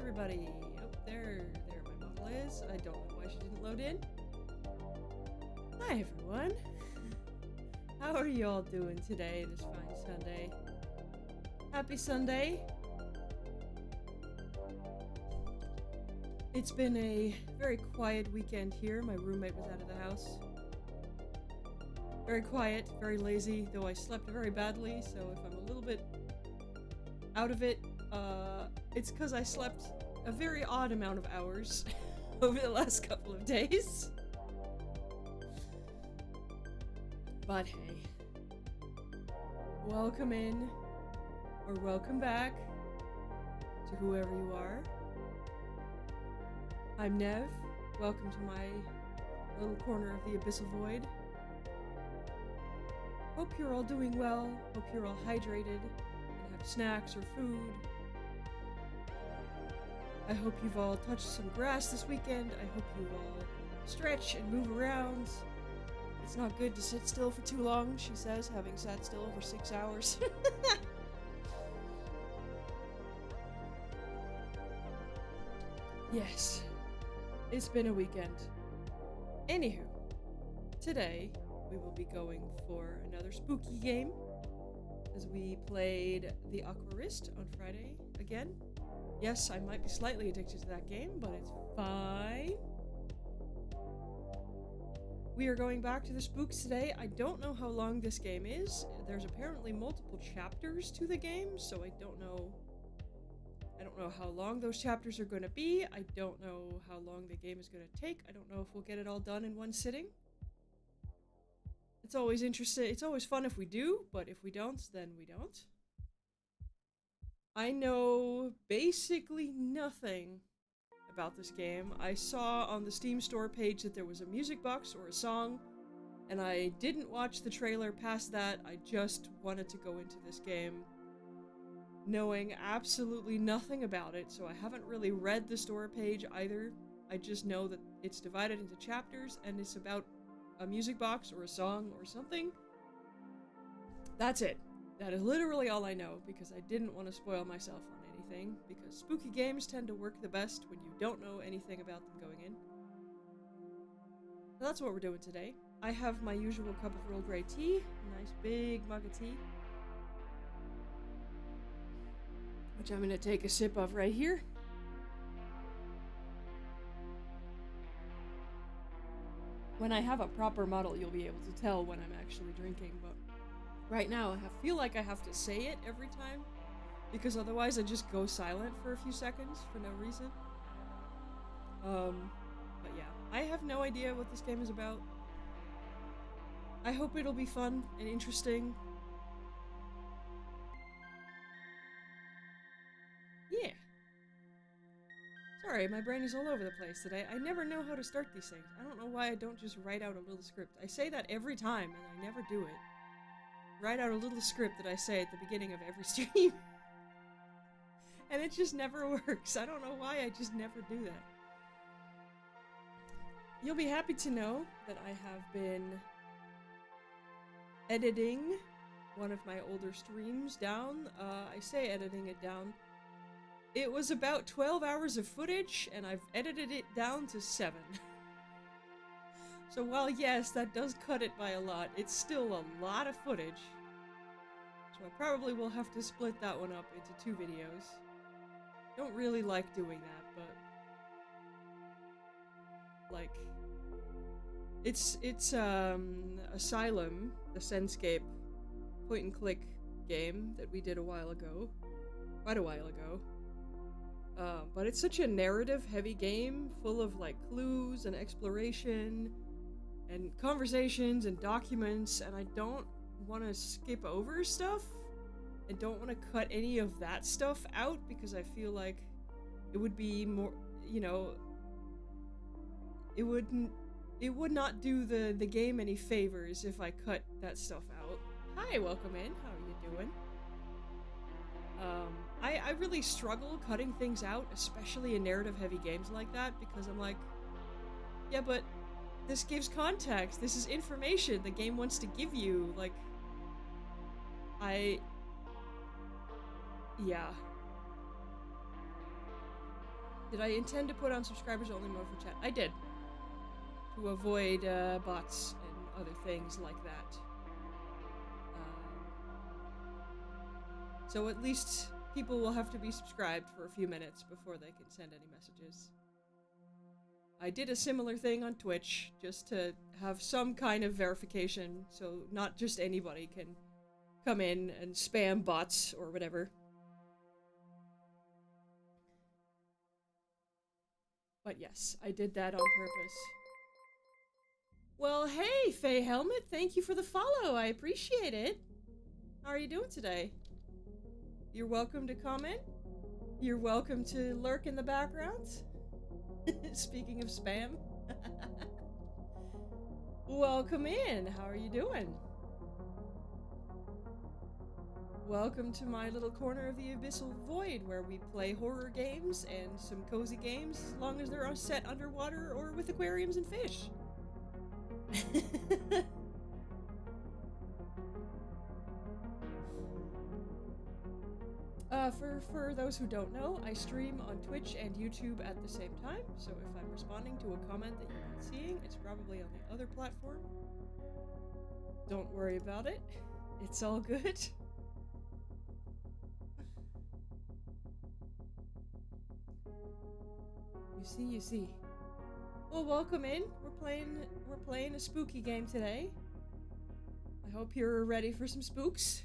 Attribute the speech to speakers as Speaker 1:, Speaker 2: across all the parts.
Speaker 1: everybody. Oh, there my model is. I don't know why she didn't load in. Hi, everyone. How are you all doing today, this fine Sunday? Happy Sunday. It's been a very quiet weekend here. My roommate was out of the house. Very quiet, very lazy, though I slept very badly, so if I'm a little bit out of it, it's because I slept a very odd amount of hours over the last couple of days. But hey, welcome in, or welcome back, to whoever you are. I'm Nev, welcome to my little corner of the abyssal void. Hope you're all doing well, hope you're all hydrated, and have snacks or food. I hope you've all touched some grass this weekend, I hope you all stretch and move around. It's not good to sit still for too long, she says, having sat still for 6 hours. Yes, it's been a weekend. Anywho, today we will be going for another spooky game, as we played The Aquarist on Friday again. Yes, I might be slightly addicted to that game, but it's fine. We are going back to the spooks today. I don't know how long this game is. There's apparently multiple chapters to the game, so I don't know how long those chapters are going to be. I don't know how long the game is going to take. I don't know if we'll get it all done in one sitting. It's always interesting. It's always fun if we do, but if we don't, then we don't. I know basically nothing about this game. I saw on the Steam store page that there was a music box or a song, and I didn't watch the trailer past that. I just wanted to go into this game knowing absolutely nothing about it, so I haven't really read the store page either. I just know that it's divided into chapters, and it's about a music box or a song or something. That's it. That is literally all I know, because I didn't want to spoil myself on anything, because spooky games tend to work the best when you don't know anything about them going in. So that's what we're doing today. I have my usual cup of Earl Grey tea, a nice big mug of tea, which I'm going to take a sip of right here. When I have a proper model, you'll be able to tell when I'm actually drinking, but right now I feel like I have to say it every time, because otherwise I just go silent for a few seconds for no reason. But yeah, I have no idea what this game is about. I hope it'll be fun and interesting. Yeah. Sorry, my brain is all over the place today. I never know how to start these things. I don't know why I don't just write out a little script. I say that every time, and I never do it. Write out a little script that I say at the beginning of every stream. And it just never works. I don't know why, I just never do that. You'll be happy to know that I have been editing one of my older streams down. I say editing it down. It was about 12 hours of footage, and I've edited it down to 7. So while yes, that does cut it by a lot, it's still a lot of footage. So I probably will have to split that one up into 2 videos. Don't really like doing that, but like it's Asylum, the Senscape point and click game that we did quite a while ago. But it's such a narrative heavy game full of like clues and exploration and conversations and documents, and I don't want to skip over stuff and don't want to cut any of that stuff out, because I feel like it would be more, you know, it would not do the game any favors if I cut that stuff out. Hi, welcome in. How are you doing? I really struggle cutting things out, especially in narrative-heavy games like that, because I'm like, yeah, but this gives context. This is information the game wants to give you. Like, yeah. Did I intend to put on subscribers only mode for chat? I did. To avoid bots and other things like that. So at least people will have to be subscribed for a few minutes before they can send any messages. I did a similar thing on Twitch, just to have some kind of verification, so not just anybody can come in and spam bots or whatever. But yes, I did that on purpose. Well, hey, Faye Helmet, thank you for the follow. I appreciate it. How are you doing today? You're welcome to comment. You're welcome to lurk in the background. Speaking of spam. Welcome in. How are you doing? Welcome to my little corner of the abyssal void where we play horror games and some cozy games as long as they're set underwater or with aquariums and fish. For those who don't know, I stream on Twitch and YouTube at the same time, so if I'm responding to a comment that you're not seeing, it's probably on the other platform. Don't worry about it. It's all good. You see. Well, welcome in. We're playing a spooky game today. I hope you're ready for some spooks.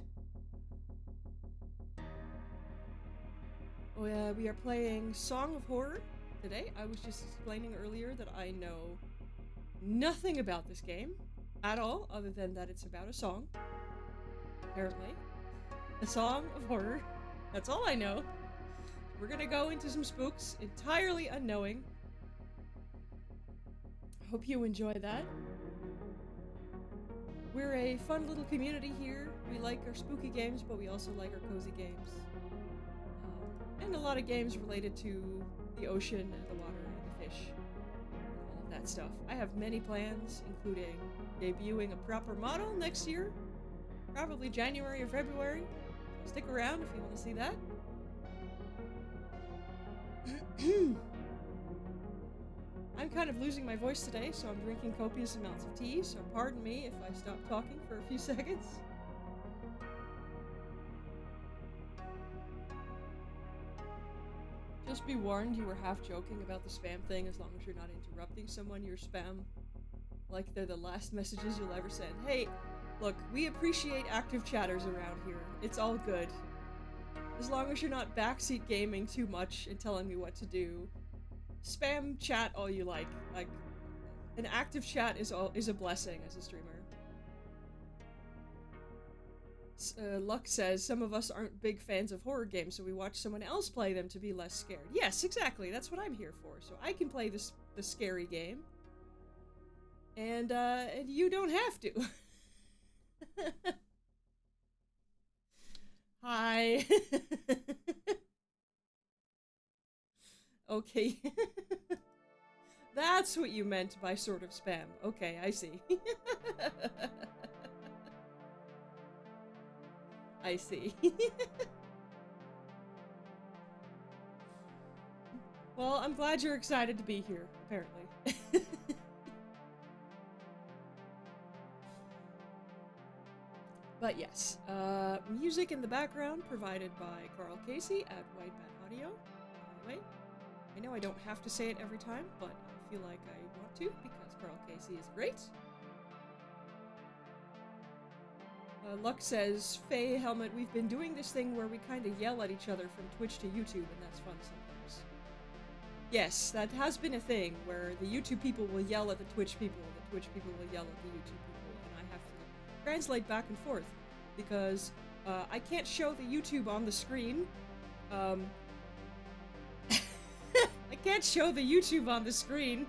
Speaker 1: We are playing Song of Horror today. I was just explaining earlier that I know nothing about this game at all, other than that it's about a song. Apparently. A Song of Horror. That's all I know. We're gonna go into some spooks, entirely unknowing. I hope you enjoy that. We're a fun little community here. We like our spooky games, but we also like our cozy games. And a lot of games related to the ocean and the water and the fish. All of that stuff. I have many plans, including debuting a proper model next year. Probably January or February. So stick around if you want to see that. I'm kind of losing my voice today, so I'm drinking copious amounts of tea, so pardon me if I stop talking for a few seconds. Just be warned, you were half joking about the spam thing. As long as you're not interrupting someone, your spam, like they're the last messages you'll ever send. Hey, look, we appreciate active chatters around here. It's all good. As long as you're not backseat gaming too much and telling me what to do. Spam chat all you like. Like, an active chat is a blessing as a streamer. Luck says, some of us aren't big fans of horror games, so we watch someone else play them to be less scared. Yes, exactly. That's what I'm here for. So I can play the scary game. And you don't have to. Hi. Okay. That's what you meant by sort of spam. Okay, I see. I see. Well, I'm glad you're excited to be here, apparently. But yes, music in the background provided by Karl Casey at White Bat Audio. By the way, I know I don't have to say it every time, but I feel like I want to because Karl Casey is great. Luck says, Faye Helmet, we've been doing this thing where we kind of yell at each other from Twitch to YouTube, and that's fun sometimes. Yes, that has been a thing, where the YouTube people will yell at the Twitch people, and the Twitch people will yell at the YouTube people, and I have to translate back and forth, because I can't show the YouTube on the screen. I can't show the YouTube on the screen,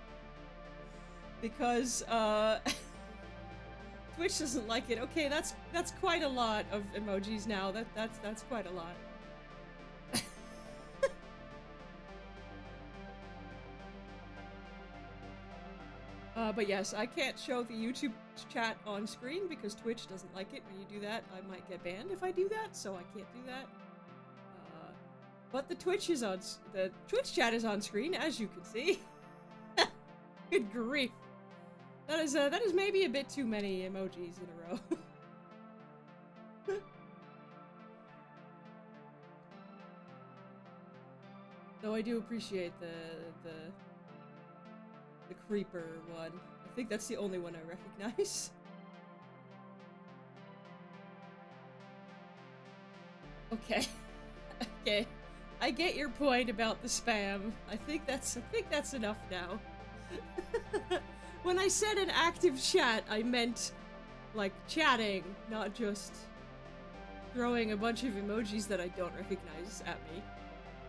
Speaker 1: because, Twitch doesn't like it. Okay, that's quite a lot of emojis now. That's quite a lot. But yes, I can't show the YouTube chat on screen because Twitch doesn't like it. When you do that, I might get banned if I do that, so I can't do that. But the Twitch chat is on screen, as you can see. Good grief. That is maybe a bit too many emojis in a row. Though I do appreciate the creeper one. I think that's the only one I recognize. Okay. Okay. I get your point about the spam. I think that's enough now. When I said an active chat, I meant like chatting, not just throwing a bunch of emojis that I don't recognize at me.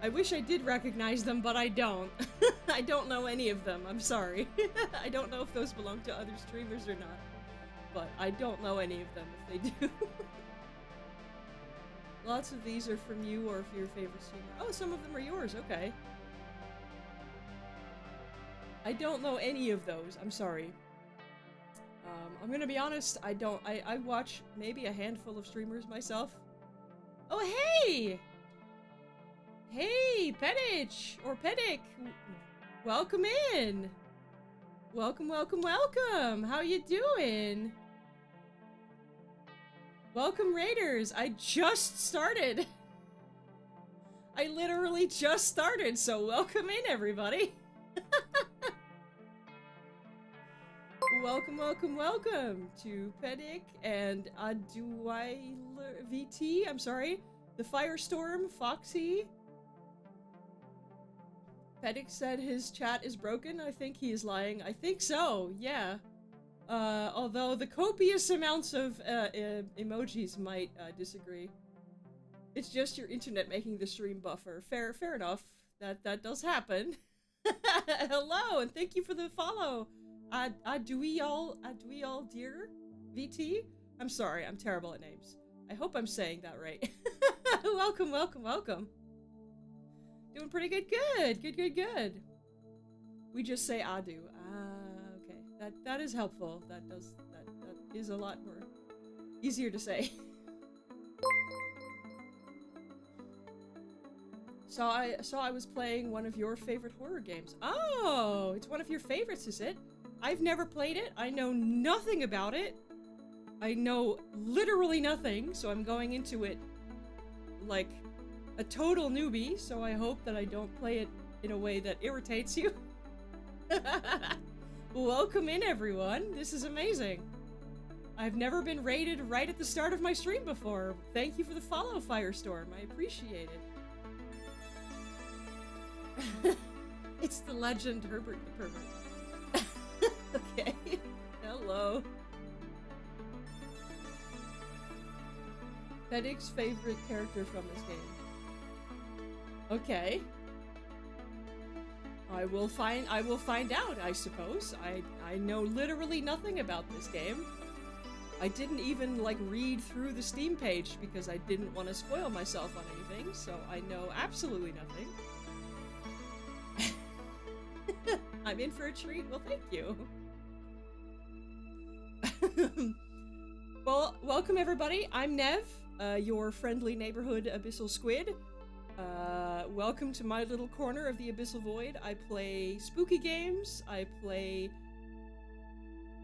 Speaker 1: I wish I did recognize them, but I don't. I don't know any of them. I'm sorry. I don't know if those belong to other streamers or not. But I don't know any of them if they do. Lots of these are from you or for your favorite streamer. Oh, some of them are yours. Okay. I don't know any of those. I'm sorry. I'm gonna be honest. I watch maybe a handful of streamers myself. Oh, hey! Hey, Pedich! Or Pedic! Welcome in! Welcome, welcome, welcome! How you doing? Welcome, Raiders! I just started! I literally just started, so welcome in, everybody! Welcome, welcome, welcome to Pedic and VT, I'm sorry, the Firestorm, Foxy. Pedic said his chat is broken. I think he is lying. I think so, yeah. Although the copious amounts of emojis might disagree. It's just your internet making the stream buffer. Fair enough. That does happen. Hello, and thank you for the follow. Do we all dear VT? I'm sorry, I'm terrible at names. I hope I'm saying that right. Welcome, welcome, welcome. Doing pretty good. Good. We just say Adu. Okay. That is helpful. That is a lot more easier to say. So I was playing one of your favorite horror games. Oh, it's one of your favorites, is it? I've never played it. I know nothing about it. I know literally nothing, so I'm going into it like a total newbie, so I hope that I don't play it in a way that irritates you. Welcome in, everyone. This is amazing. I've never been raided right at the start of my stream before. Thank you for the follow, Firestorm. I appreciate it. It's the legend Herbert the Pervert. Okay. Hello. Pedic's favorite character from this game. Okay. I will find out, I suppose. I know literally nothing about this game. I didn't even like read through the Steam page because I didn't want to spoil myself on anything, so I know absolutely nothing. I'm in for a treat. Well, thank you. Well, welcome everybody. I'm Nev, your friendly neighborhood Abyssal Squid. Welcome to my little corner of the Abyssal Void. I play spooky games. I play...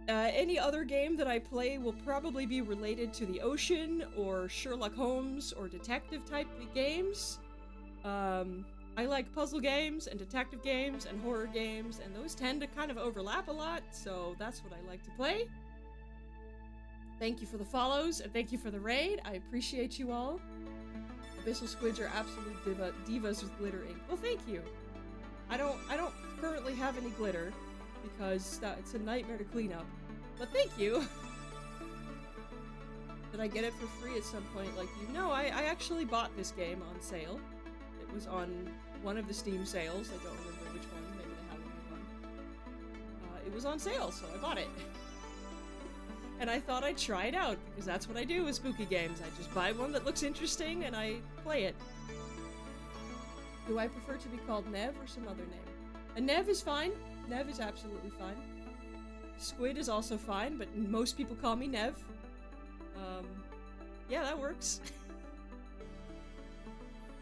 Speaker 1: any other game that I play will probably be related to the ocean, or Sherlock Holmes, or detective-type games. I like puzzle games, and detective games, and horror games, and those tend to kind of overlap a lot, so that's what I like to play. Thank you for the follows, and thank you for the raid. I appreciate you all. Abyssal Squids are absolute divas with glitter ink. Well, thank you. I don't currently have any glitter because it's a nightmare to clean up. But thank you. Did I get it for free at some point? Like, I actually bought this game on sale. It was on one of the Steam sales. I don't remember which one. Maybe they have a new one. It was on sale, so I bought it. And I thought I'd try it out, because that's what I do with spooky games. I just buy one that looks interesting, and I play it. Do I prefer to be called Nev or some other name? Nev is fine. Nev is absolutely fine. Squid is also fine, but most people call me Nev. Yeah, that works.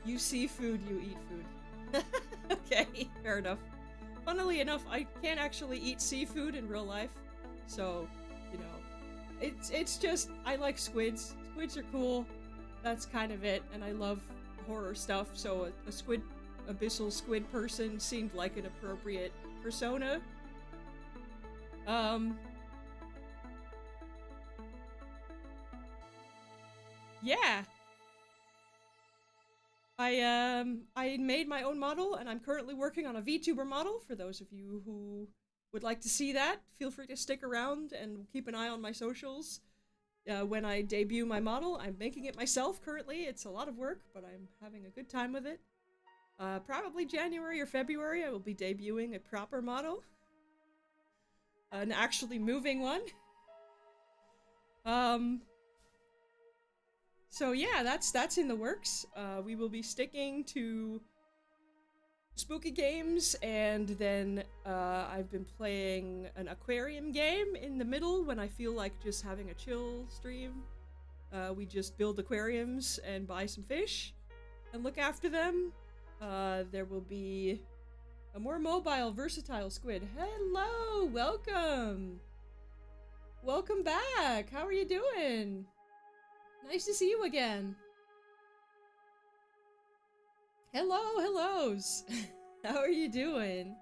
Speaker 1: You see food, you eat food. Okay, fair enough. Funnily enough, I can't actually eat seafood in real life, so, you know, it's just, I like squids. Squids are cool. That's kind of it, and I love horror stuff, so a squid, abyssal squid person seemed like an appropriate persona. Yeah. I made my own model, and I'm currently working on a VTuber model. For those of you who would like to see that, feel free to stick around and keep an eye on my socials. When I debut my model, I'm making it myself currently. It's a lot of work, but I'm having a good time with it. Probably January or February, I will be debuting a proper model. An actually moving one. So yeah, that's in the works. We will be sticking to spooky games, and then I've been playing an aquarium game in the middle when I feel like just having a chill stream. We just build aquariums and buy some fish and look after them. There will be a more mobile, versatile squid. Hello, welcome! Welcome back! How are you doing? Nice to see you again. Hello, hellos. How are you doing?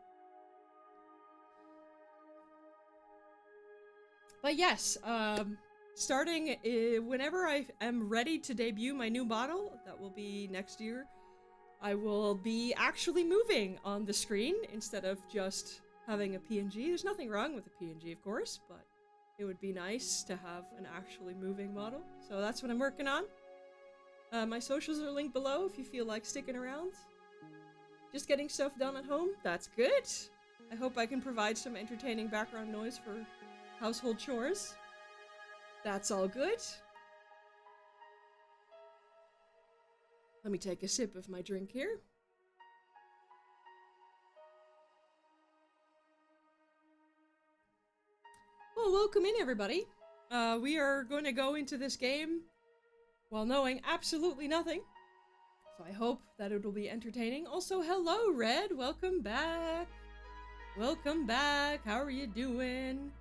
Speaker 1: But yes, starting whenever I am ready to debut my new model, that will be next year, I will be actually moving on the screen instead of just having a PNG. There's nothing wrong with a PNG, of course, but it would be nice to have an actually moving model. So that's what I'm working on. My socials are linked below if you feel like sticking around. Just getting stuff done at home? That's good! I hope I can provide some entertaining background noise for household chores. That's all good. Let me take a sip of my drink here. Well, welcome in, everybody. We are going to go into this game while knowing absolutely nothing. So I hope that it will be entertaining. Also, hello, Red. Welcome back. Welcome back. How are you doing?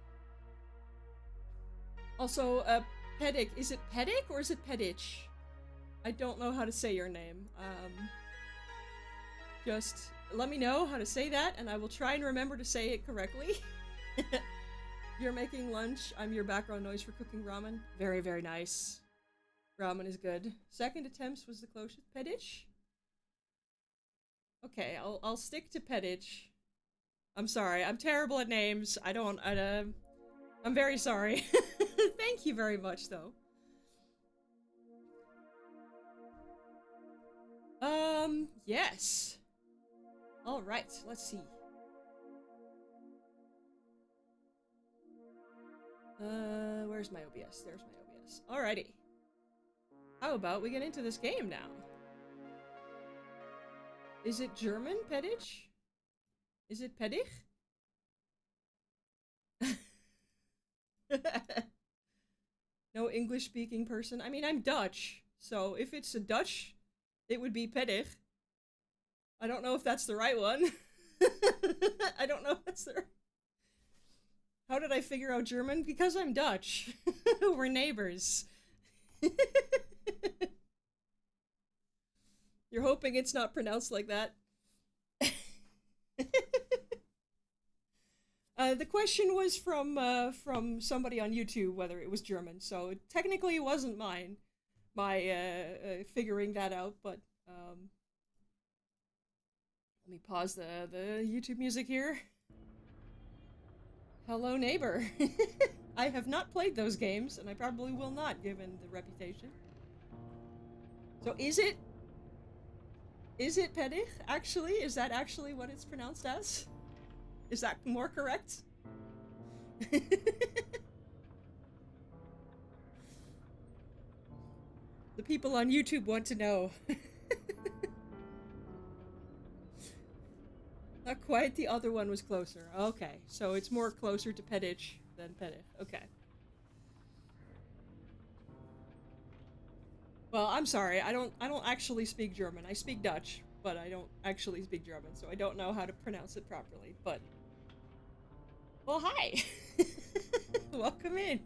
Speaker 1: Also, Pedic. Is it Pedic or is it Pedich? I don't know how to say your name. Just let me know how to say that, and I will try and remember to say it correctly. You're making lunch. I'm your background noise for cooking ramen. Very, very nice. Ramen is good. Second attempts was the closest. Pedich? Okay, I'll stick to Pedich. I'm sorry. I'm terrible at names. I'm very sorry. Thank you very much, though. Yes. Alright, let's see. Where's my OBS? There's my OBS. Alrighty. How about we get into this game now? Is it German, Pedich? Is it Pedich? No English-speaking person? I mean, I'm Dutch, so if it's a Dutch, it would be Pedich. I don't know if that's the right one. I don't know if that's the right... How did I figure out German? Because I'm Dutch. We're neighbors. You're hoping it's not pronounced like that? The question was from somebody on YouTube whether it was German, so technically it wasn't mine. Figuring that out, but let me pause the YouTube music here. Hello, neighbor. I have not played those games, and I probably will not, given the reputation. So is it Pedich, actually? Is that actually what it's pronounced as? Is that more correct? The people on YouTube want to know. Not quite, the other one was closer. Okay, so it's more closer to Pedich than Pedich. Okay. Well, I'm sorry. I don't actually speak German. I speak Dutch, but I don't actually speak German, so I don't know how to pronounce it properly. But well, hi. Welcome in.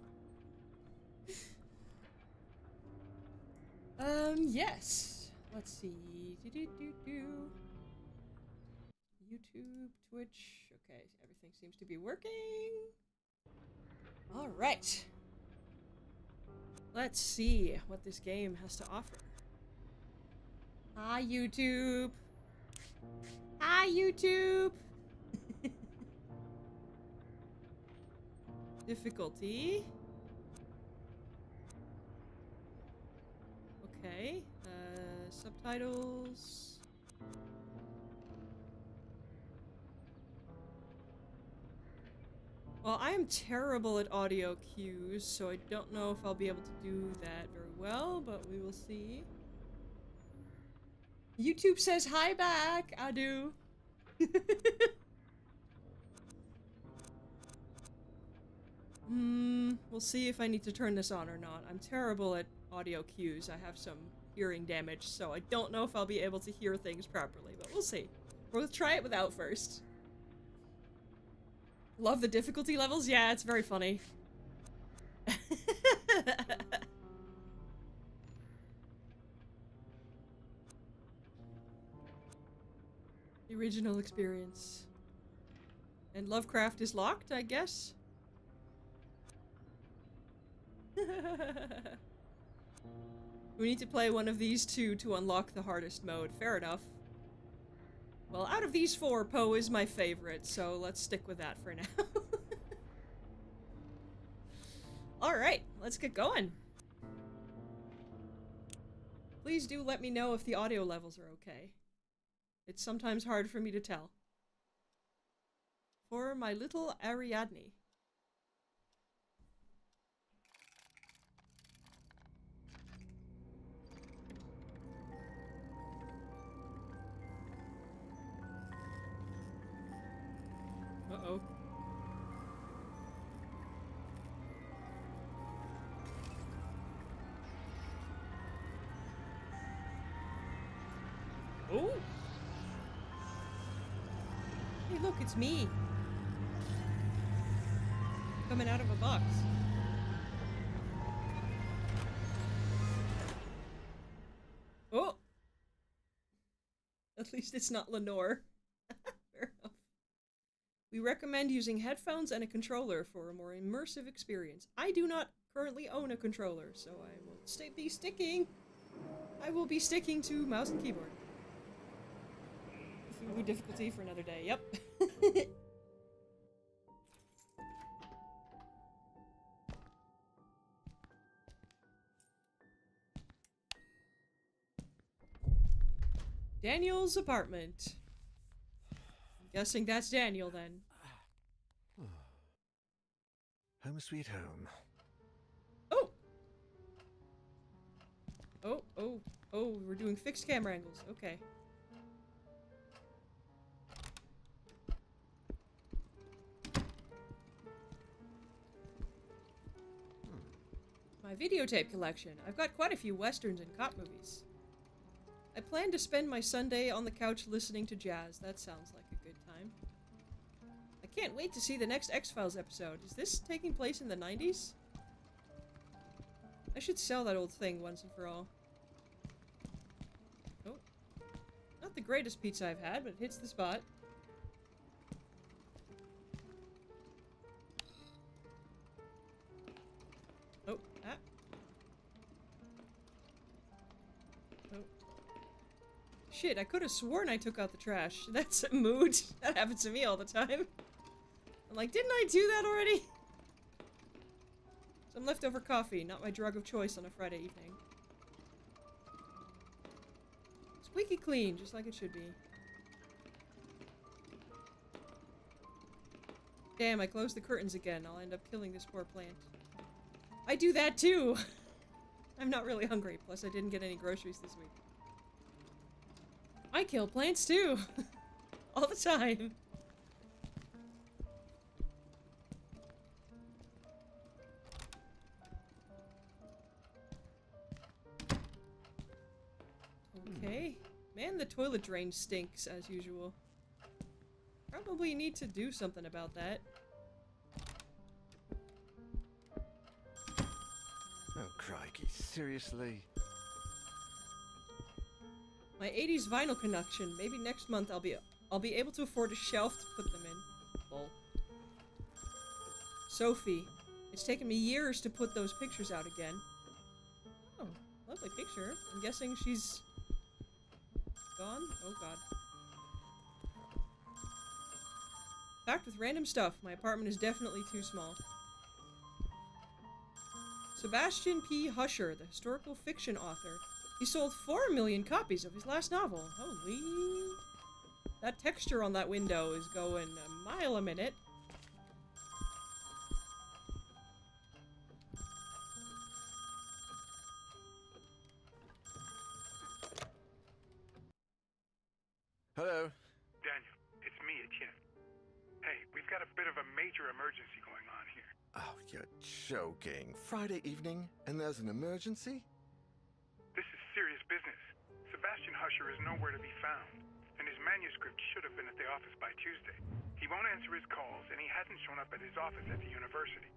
Speaker 1: Yes. Let's see. YouTube, Twitch. Okay, everything seems to be working. All right. Let's see what this game has to offer. Hi, YouTube. Hi, YouTube. Difficulty. Okay. Subtitles. Well, I am terrible at audio cues, so I don't know if I'll be able to do that very well, but we will see. YouTube says hi back. I do. We'll see if I need to turn this on or not. I'm terrible at audio cues. I have some hearing damage, so I don't know if I'll be able to hear things properly, but we'll see. We'll try it without first. Love the difficulty levels? Yeah, it's very funny. The original experience. And Lovecraft is locked, I guess? We need to play one of these two to unlock the hardest mode. Fair enough. Well, out of these four, Poe is my favorite, so let's stick with that for now. Alright, let's get going. Please do let me know if the audio levels are okay. It's sometimes hard for me to tell. For my little Ariadne. Uh-oh. Oh! Hey, look, it's me. Coming out of a box. Oh! At least it's not Lenore. Fair enough. We recommend using headphones and a controller for a more immersive experience. I do not currently own a controller, so I will be sticking. I will be sticking to mouse and keyboard. Food difficulty for another day. Yep. Daniel's apartment. I'm guessing that's Daniel then.
Speaker 2: Home sweet home.
Speaker 1: Oh! Oh, we're doing fixed camera angles. Okay. My videotape collection. I've got quite a few westerns and cop movies. I plan to spend my Sunday on the couch listening to jazz. That sounds like a good time. I can't wait to see the next X-Files episode. Is this taking place in the 90s? I should sell that old thing once and for all. Oh. Not the greatest pizza I've had, but it hits the spot. Oh, ah. Oh. Shit, I could have sworn I took out the trash. That's a mood. That happens to me all the time. I'm like, didn't I do that already? Some leftover coffee, not my drug of choice on a Friday evening. Squeaky clean, just like it should be. Damn, I closed the curtains again. I'll end up killing this poor plant. I do that too! I'm not really hungry, plus I didn't get any groceries this week. I kill plants too! All the time! Okay. Man, the toilet drain stinks as usual. Probably need to do something about that.
Speaker 2: Oh, crikey, seriously?
Speaker 1: My 80s vinyl connection. Maybe next month I'll be able to afford a shelf to put them in. Lol. Sophie. It's taken me years to put those pictures out again. Oh, lovely picture. I'm guessing she's gone? Oh god. Packed with random stuff. My apartment is definitely too small. Sebastian P. Husher, the historical fiction author. He sold 4 million copies of his last novel. Holy... That texture on that window is going a mile a minute.
Speaker 2: Hello?
Speaker 3: Daniel, it's me, Etienne. Hey, we've got a bit of a major emergency going on here.
Speaker 2: Oh, you're joking. Friday evening, and there's an emergency?
Speaker 3: This is serious business. Sebastian Husher is nowhere to be found, and his manuscript should have been at the office by Tuesday. He won't answer his calls, and he hasn't shown up at his office at the university.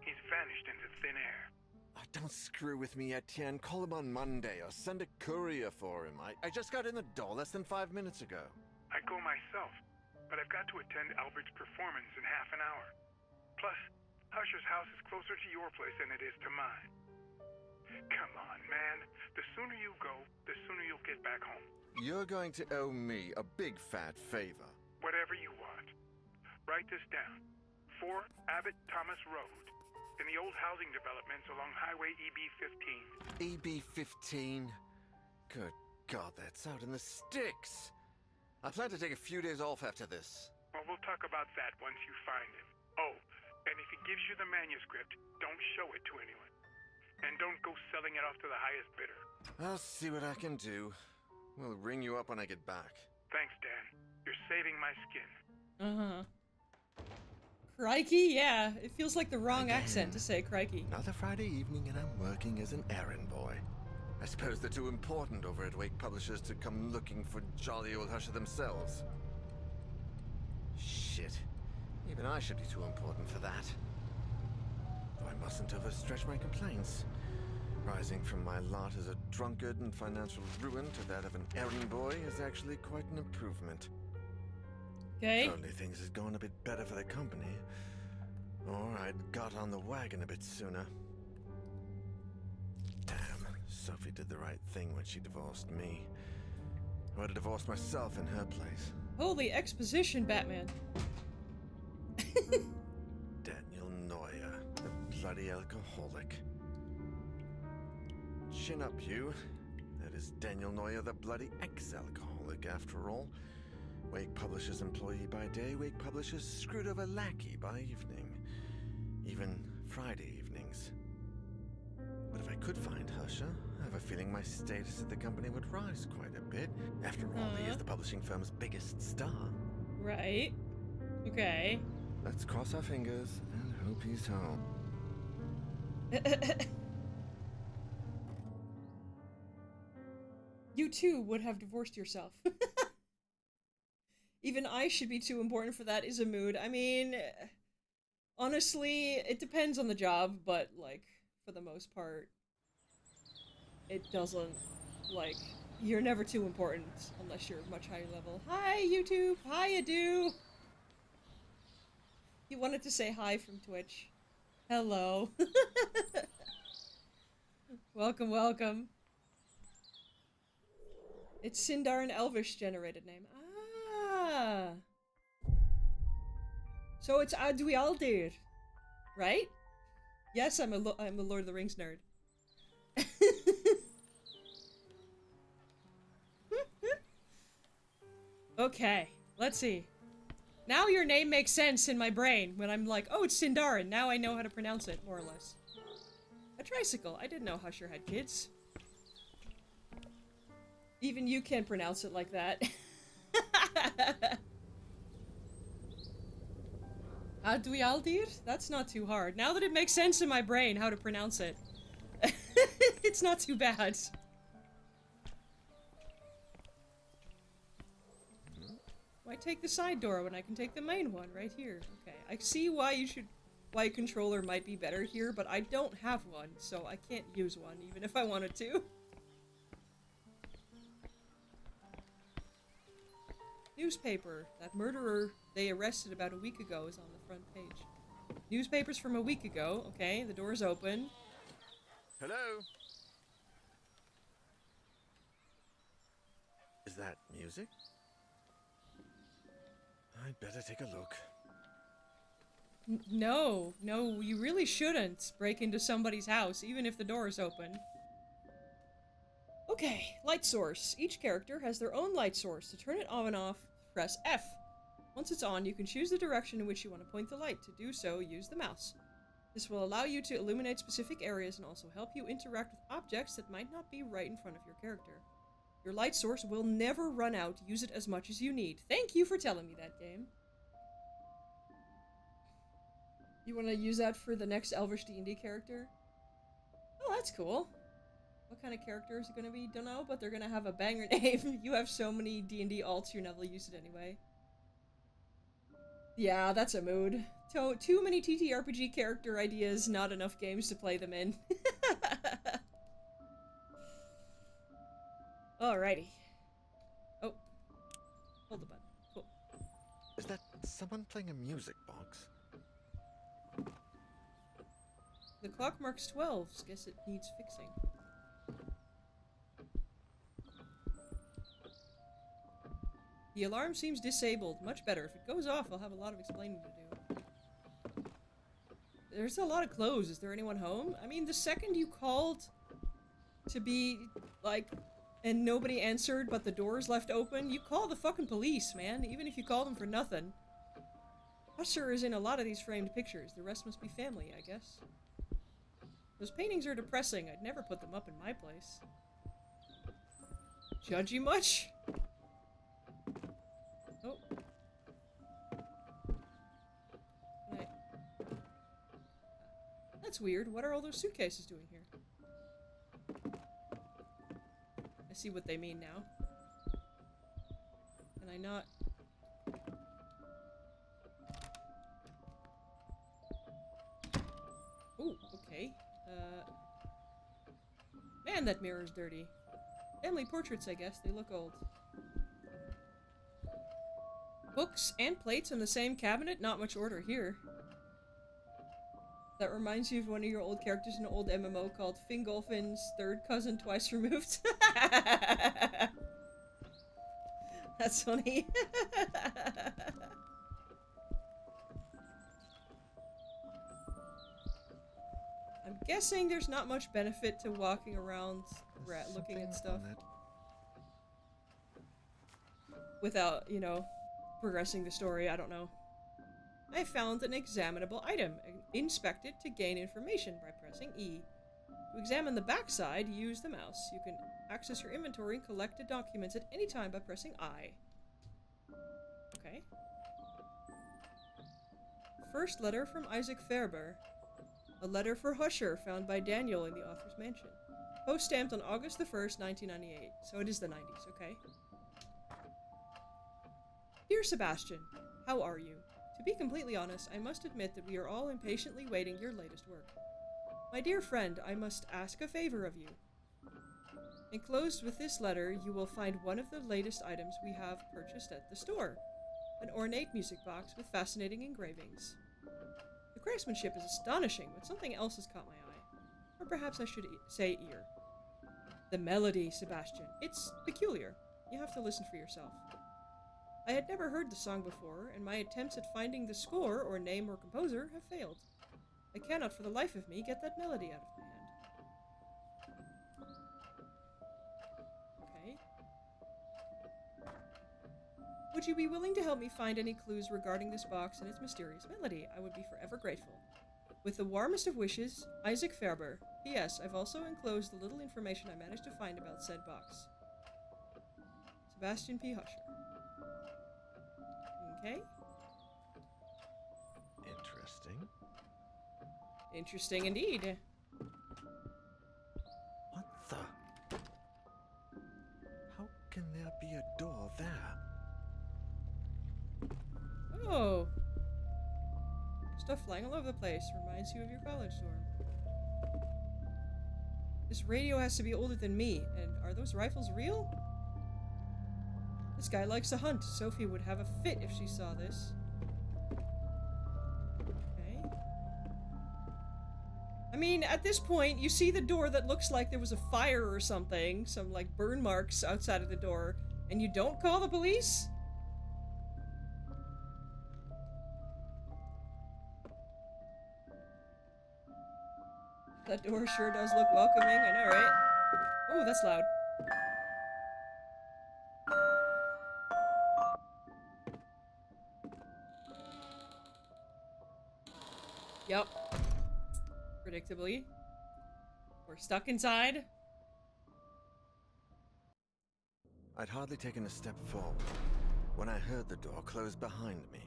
Speaker 3: He's vanished into thin air.
Speaker 2: Oh, don't screw with me, Etienne. Call him on Monday, or send a courier for him. I just got in the door less than 5 minutes ago.
Speaker 3: I go myself, but I've got to attend Albert's performance in half an hour. Plus, Husher's house is closer to your place than it is to mine. Come on, man. The sooner you go, the sooner you'll get back home.
Speaker 2: You're going to owe me a big fat favor.
Speaker 3: Whatever you want. Write this down. 4 Abbott Thomas Road, in the old housing developments along Highway EB-15.
Speaker 2: EB-15? Good God, that's out in the sticks. I plan to take a few days off after this.
Speaker 3: Well, we'll talk about that once you find him. Oh, and if he gives you the manuscript, don't show it to anyone. And don't go selling it off to the highest bidder.
Speaker 2: I'll see what I can do. We'll ring you up when I get back.
Speaker 3: Thanks, Dan. You're saving my skin.
Speaker 1: Uh-huh. Crikey? Yeah, it feels like the wrong accent to say crikey.
Speaker 2: Another Friday evening and I'm working as an errand boy. I suppose they're too important over at Wake Publishers to come looking for jolly old Husher themselves. Shit. Even I should be too important for that. Though I mustn't overstretch my complaints. Rising from my lot as a drunkard and financial ruin to that of an errand boy is actually quite an improvement.
Speaker 1: Okay.
Speaker 2: If only things had gone a bit better for the company. Or I'd got on the wagon a bit sooner. Damn, Sophie did the right thing when she divorced me. I would have divorced myself in her place.
Speaker 1: Holy exposition, Batman.
Speaker 2: Daniel Neuer, the bloody alcoholic. Chin up, you. That is Daniel Neuer, the bloody ex-alcoholic, after all. Wake Publishers employee by day, Wake Publishers screwed over lackey by evening. Even Friday evenings. But if I could find Husher, I have a feeling my status at the company would rise quite a bit. After all, he is the publishing firm's biggest star.
Speaker 1: Right. Okay.
Speaker 2: Let's cross our fingers and hope he's home.
Speaker 1: You too would have divorced yourself. Even I should be too important for that is a mood. I mean, honestly, it depends on the job, but, like, for the most part, it doesn't, like, you're never too important unless you're much higher level. Hi, YouTube! Hi, Adu! You wanted to say hi from Twitch. Hello. Welcome, welcome. It's Sindar, an Elvish generated name. Ah. So it's Adwialdir, right? Yes, I'm a Lord of the Rings nerd. Okay, let's see. Now your name makes sense in my brain when I'm like, oh, it's Sindarin. Now I know how to pronounce it, more or less. A tricycle. I didn't know Husher had kids. Even you can't pronounce it like that. Adwialdir? That's not too hard. Now that it makes sense in my brain how to pronounce it. It's not too bad. Why take the side door when I can take the main one right here? Okay, I see why why a controller might be better here, but I don't have one, so I can't use one, even if I wanted to. Newspaper. That murderer they arrested about a week ago is on the front page. Newspapers from a week ago. Okay, the door's open.
Speaker 2: Hello? Is that music? I'd better take a look.
Speaker 1: No, you really shouldn't break into somebody's house, even if the door is open. Okay, light source. Each character has their own light source. To turn it on and off, press F. Once it's on, you can choose the direction in which you want to point the light. To do so, use the mouse. This will allow you to illuminate specific areas and also help you interact with objects that might not be right in front of your character. Your light source will never run out. Use it as much as you need. Thank you for telling me that, game. You want to use that for the next Elvish D&D character? Oh, that's cool. What kind of character is it going to be? Don't know, but they're going to have a banger name. You have so many D&D alts, you'll never use it anyway. Yeah, that's a mood. Too many TTRPG character ideas, not enough games to play them in. Alrighty. Oh. Hold the button. Cool.
Speaker 2: Is that someone playing a music box?
Speaker 1: The clock marks 12. Guess it needs fixing. The alarm seems disabled. Much better. If it goes off, I'll have a lot of explaining to do. There's a lot of clothes. Is there anyone home? I mean, the second you called to be, like, and nobody answered but the doors left open, you call the fucking police, man. Even if you call them for nothing. Usher is in a lot of these framed pictures. The rest must be family, I guess. Those paintings are depressing. I'd never put them up in my place. Judgy much? Oh. Can I... That's weird. What are all those suitcases doing here? I see what they mean now. Can I not... Ooh, okay. Man, that mirror's dirty. Family portraits, I guess. They look old. Books and plates in the same cabinet? Not much order here. That reminds you of one of your old characters in an old MMO called Fingolfin's third cousin twice removed. That's funny. I'm guessing there's not much benefit to walking around looking at stuff without, you know, progressing the story. I don't know. I found an examinable item. Inspect it to gain information by pressing E. To examine the backside, use the mouse. You can access your inventory and collect the documents at any time by pressing I. Okay. First letter from Isaac Fairber. A letter for Husher found by Daniel in the author's mansion. Post-stamped on August the 1st, 1998. So it is the 90s, okay. Dear Sebastian, how are you? To be completely honest, I must admit that we are all impatiently waiting your latest work. My dear friend, I must ask a favor of you. Enclosed with this letter, you will find one of the latest items we have purchased at the store. An ornate music box with fascinating engravings. The craftsmanship is astonishing, but something else has caught my eye. Or perhaps I should say ear. The melody, Sebastian. It's peculiar. You have to listen for yourself. I had never heard the song before, and my attempts at finding the score, or name or composer, have failed. I cannot for the life of me get that melody out of my hand. Okay. Would you be willing to help me find any clues regarding this box and its mysterious melody? I would be forever grateful. With the warmest of wishes, Isaac Fairber. P.S. I've also enclosed the little information I managed to find about said box. Sebastian P. Husher. Okay.
Speaker 2: Interesting.
Speaker 1: Interesting indeed.
Speaker 2: What the? How can there be a door there?
Speaker 1: Oh. Stuff flying all over the place. Reminds you of your college dorm. This radio has to be older than me. And are those rifles real? This guy likes to hunt. Sophie would have a fit if she saw this. Okay. I mean, at this point, you see the door that looks like there was a fire or something. Some, like, burn marks outside of the door. And you don't call the police? That door sure does look welcoming, I know, right? Oh, that's loud. Yep. Predictably. We're stuck inside.
Speaker 2: I'd hardly taken a step forward when I heard the door close behind me.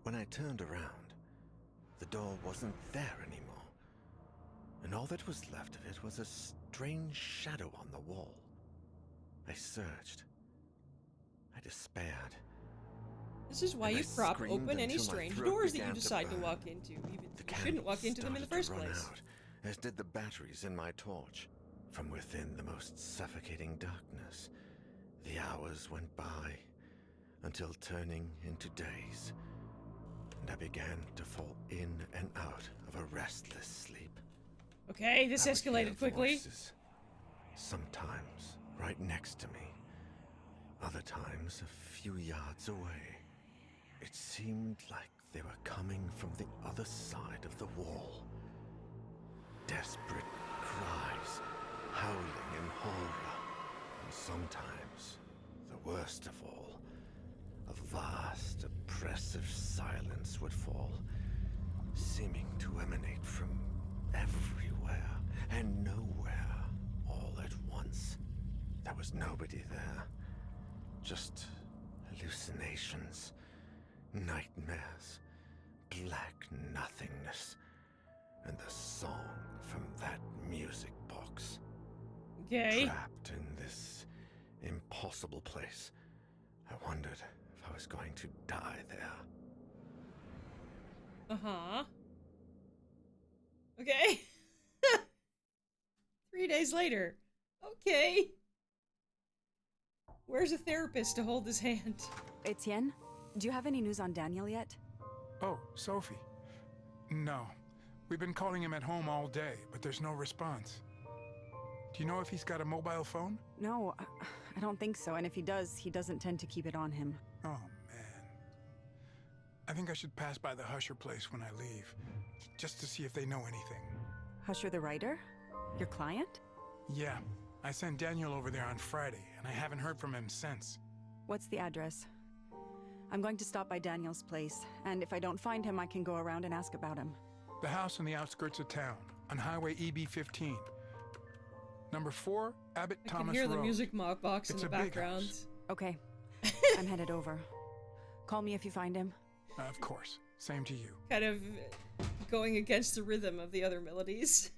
Speaker 2: When I turned around, the door wasn't there anymore. And all that was left of it was a strange shadow on the wall. I searched. I despaired.
Speaker 1: This is why you prop open any strange doors that you decide to walk into, even if you shouldn't walk into them in the first place.
Speaker 2: Out, as did the batteries in my torch. From within the most suffocating darkness, the hours went by, until turning into days, and I began to fall in and out of a restless sleep.
Speaker 1: Okay, this escalated quickly.
Speaker 2: Voices, sometimes right next to me, other times a few yards away. It seemed like they were coming from the other side of the wall. Desperate cries, howling in horror, and sometimes, the worst of all, a vast, oppressive silence would fall, seeming to emanate from everywhere and nowhere all at once. There was nobody there, just hallucinations, nightmares, black nothingness, and the song from that music box.
Speaker 1: Okay.
Speaker 2: Trapped in this impossible place, I wondered if I was going to die there.
Speaker 1: Uh-huh. Okay. 3 days later. Okay. Where's a therapist to hold his hand?
Speaker 4: Etienne, do you have any news on Daniel yet?
Speaker 3: Oh, Sophie. No. We've been calling him at home all day, but there's no response. Do you know if he's got a mobile phone?
Speaker 4: No, I don't think so. And if he does, he doesn't tend to keep it on him.
Speaker 3: Oh, man. I think I should pass by the Husher place when I leave, just to see if they know anything.
Speaker 4: Husher the writer? Your client?
Speaker 3: Yeah. I sent Daniel over there on Friday, and I haven't heard from him since.
Speaker 4: What's the address? I'm going to stop by Daniel's place, and if I don't find him, I can go around and ask about him.
Speaker 3: The house on the outskirts of town, on Highway EB-15. Number 4, Abbott Thomas Road.
Speaker 1: I can hear the music box in the background.
Speaker 4: Okay. I'm headed over. Call me if you find him.
Speaker 3: Of course. Same to you.
Speaker 1: Kind of going against the rhythm of the other melodies.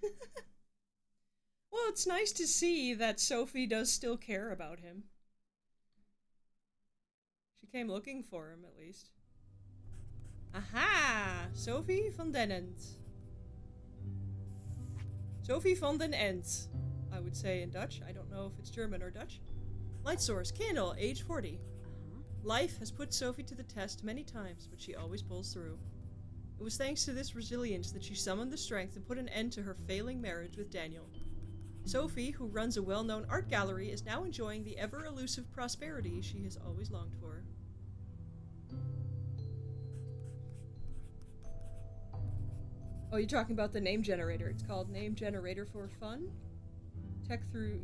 Speaker 1: Well, it's nice to see that Sophie does still care about him. She came looking for him, at least. Aha! Sophie van den End. Sophie van den End, I would say in Dutch. I don't know if it's German or Dutch. Light source, candle, age 40. Life has put Sophie to the test many times, but she always pulls through. It was thanks to this resilience that she summoned the strength to put an end to her failing marriage with Daniel. Sophie, who runs a well-known art gallery, is now enjoying the ever-elusive prosperity she has always longed for. Oh, you're talking about the name generator. It's called Name Generator for Fun. Tech through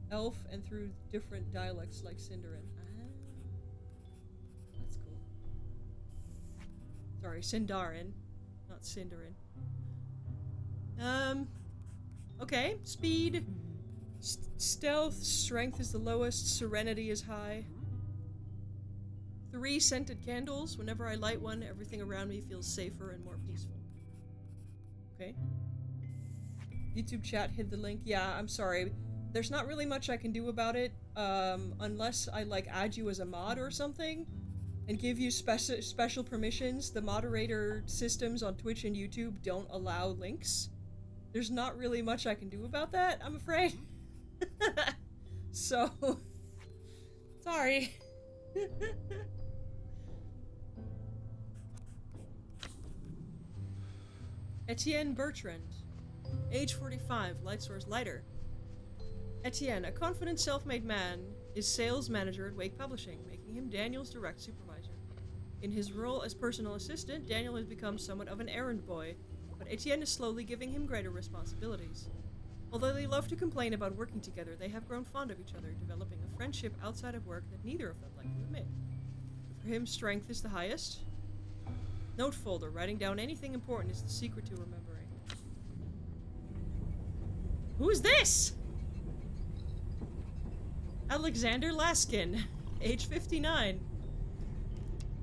Speaker 1: Elf and through different dialects like Sindarin. That's cool. Sorry, Sindarin, not Sindarin. Okay, speed. Stealth, strength is the lowest, serenity is high. 3 scented candles. Whenever I light one, everything around me feels safer and more peaceful. Okay. YouTube chat hid the link. Yeah, I'm sorry. There's not really much I can do about it, unless I, like, add you as a mod or something. and give you special permissions, the moderator systems on Twitch and YouTube don't allow links. There's not really much I can do about that, I'm afraid. So, sorry. Etienne Bertrand, age 45, light source lighter. Etienne, a confident self-made man, is sales manager at Wake Publishing, making him Daniel's direct supervisor. In his role as personal assistant, Daniel has become somewhat of an errand boy, but Etienne is slowly giving him greater responsibilities. Although they love to complain about working together, they have grown fond of each other, developing a friendship outside of work that neither of them like to admit. For him, strength is the highest. Note folder, writing down anything important is the secret to remembering. Who is this? Alexander Laskin, age 59.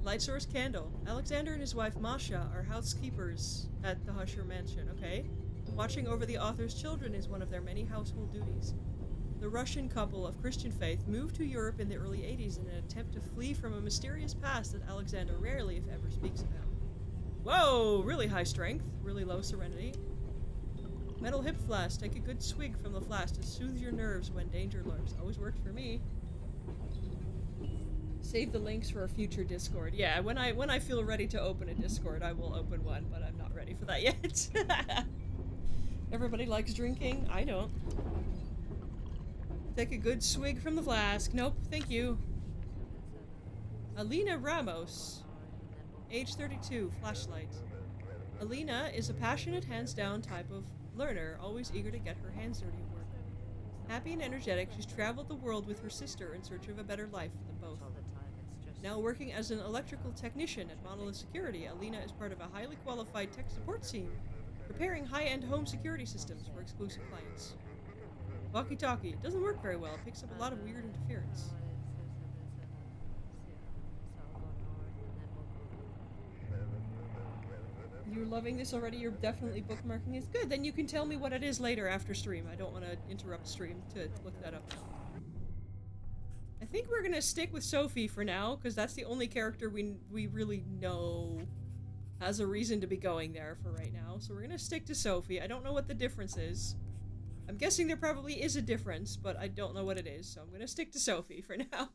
Speaker 1: Light source candle. Alexander and his wife Masha are housekeepers at the Husher mansion, okay? Watching over the author's children is one of their many household duties. The Russian couple of Christian faith moved to Europe in the early 80s in an attempt to flee from a mysterious past that Alexander rarely, if ever, speaks about. Whoa! Really high strength, really low serenity. Metal hip flask. Take a good swig from the flask to soothe your nerves when danger lurks. Always worked for me. Save the links for a future Discord. Yeah, when I feel ready to open a Discord, I will open one, but I'm not ready for that yet. Everybody likes drinking. I don't. Take a good swig from the flask. Nope, thank you. Alina Ramos. Age 32, flashlight. Alina is a passionate, hands-down type of learner, always eager to get her hands dirty at work. Happy and energetic, she's traveled the world with her sister in search of a better life for them both. Now working as an electrical technician at Monolith Security, Alina is part of a highly qualified tech support team, preparing high-end home security systems for exclusive clients. Walkie-talkie. It doesn't work very well. It picks up a lot of weird interference. You're loving this already? You're definitely bookmarking it? Good, then you can tell me what it is later after stream. I don't want to interrupt stream to look that up. I think we're gonna stick with Sophie for now, because that's the only character we really know has a reason to be going there for right now. So we're gonna stick to Sophie. I don't know what the difference is. I'm guessing there probably is a difference, but I don't know what it is, so I'm gonna stick to Sophie for now.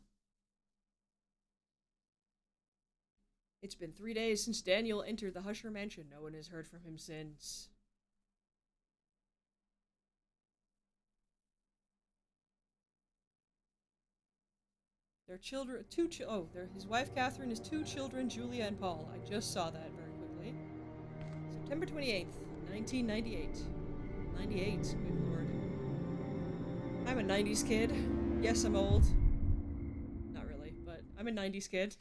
Speaker 1: It's been 3 days since Daniel entered the Husher mansion. No one has heard from him since. Their children, his wife Catherine, his 2 children, Julia and Paul. I just saw that very quickly. September 28th, 1998. 98, good lord. I'm a 90s kid. Yes, I'm old. Not really, but I'm a 90s kid.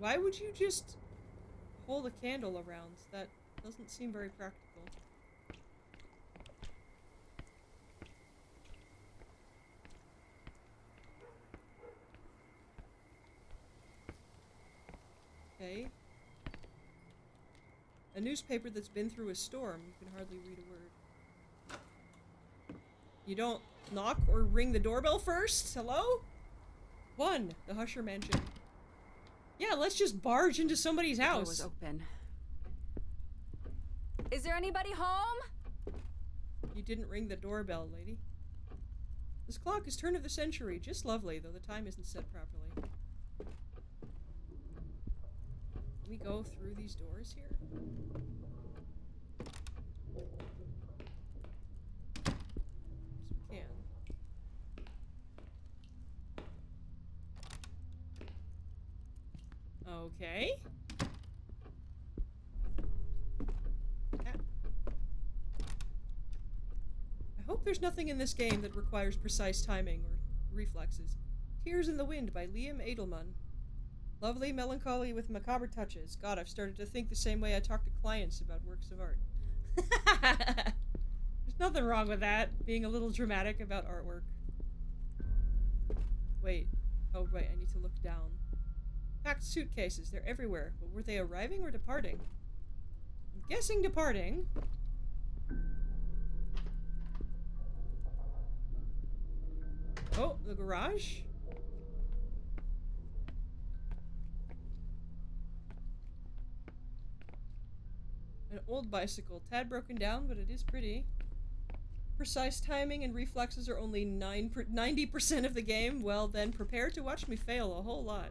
Speaker 1: Why would you just hold a candle around? That doesn't seem very practical. Okay. A newspaper that's been through a storm. You can hardly read a word. You don't knock or ring the doorbell first? Hello? 1. The Husher mansion. Yeah, let's just barge into somebody's house.
Speaker 4: The door was open. Is there anybody home?
Speaker 1: You didn't ring the doorbell, lady. This clock is turn of the century. Just lovely, though the time isn't set properly. Can we go through these doors here? Yes, we can. Okay. I hope there's nothing in this game that requires precise timing or reflexes. Tears in the Wind by Liam Edelman. Lovely melancholy with macabre touches. God, I've started to think the same way I talk to clients about works of art. There's nothing wrong with that, being a little dramatic about artwork. Wait. Oh, wait, I need to look down. Packed suitcases, they're everywhere. But were they arriving or departing? I'm guessing departing. Oh, the garage? An old bicycle. Tad broken down, but it is pretty. Precise timing and reflexes are only 90% of the game. Well, then prepare to watch me fail a whole lot.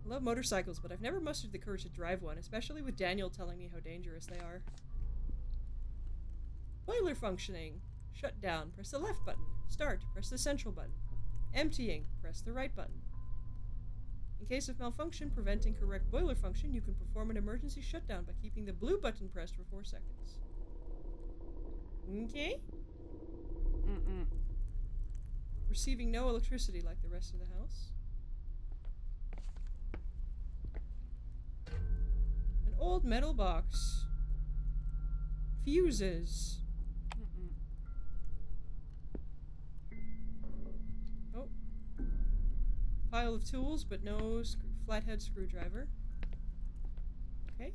Speaker 1: I love motorcycles, but I've never mustered the courage to drive one, especially with Daniel telling me how dangerous they are. Boiler functioning. Shut down. Press the left button. Start. Press the central button. Emptying. Press the right button. In case of malfunction preventing correct boiler function, you can perform an emergency shutdown by keeping the blue button pressed for 4 seconds. Okay. Receiving no electricity like the rest of the house. An old metal box. Fuses. Oh. Pile of tools, but no flathead screwdriver. Okay.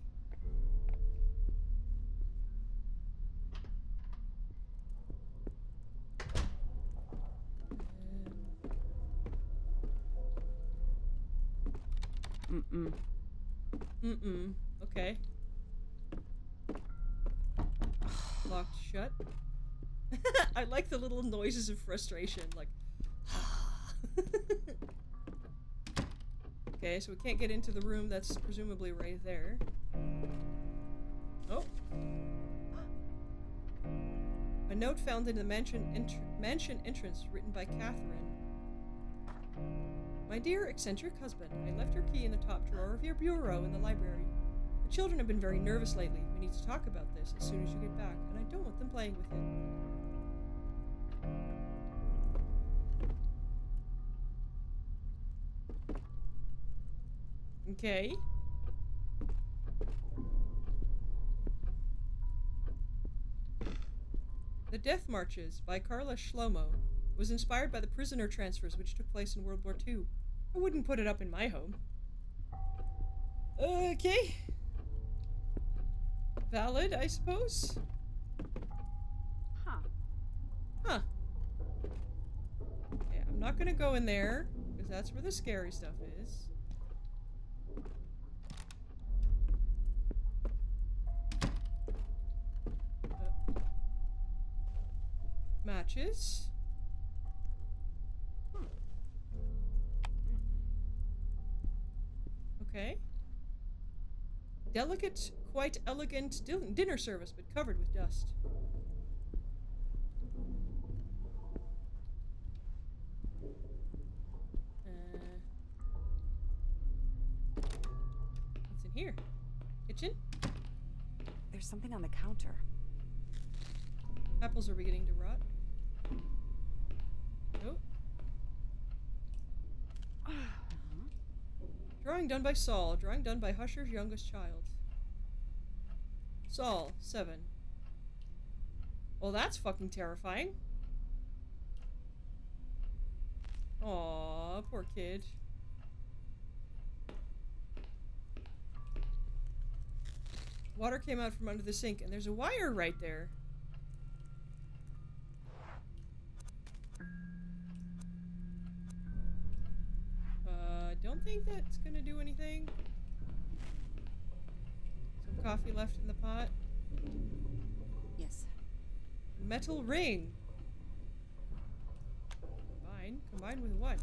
Speaker 1: Okay. Locked shut. I like the little noises of frustration, like. Okay, so we can't get into the room that's presumably right there. Oh. A note found in the mansion entrance, written by Catherine. My dear eccentric husband, I left your key in the top drawer of your bureau in the library. The children have been very nervous lately. We need to talk about this as soon as you get back, and I don't want them playing with it. Okay. The Death Marches by Karl Shlomo was inspired by the prisoner transfers which took place in World War II. I wouldn't put it up in my home. Okay. Valid, I suppose? Huh. Okay, I'm not gonna go in there, because that's where the scary stuff is. Matches. Okay. Delicate, quite elegant dinner service, but covered with dust. What's in here? Kitchen?
Speaker 4: There's something on the counter.
Speaker 1: Apples are beginning to rot. Oh. Drawing done by Saul. Drawing done by Husher's youngest child. Saul, 7. Well, that's fucking terrifying. Aww, poor kid. Water came out from under the sink, and there's a wire right there. Don't think that's gonna do anything. Some coffee left in the pot.
Speaker 4: Yes.
Speaker 1: Metal ring. Combine with what?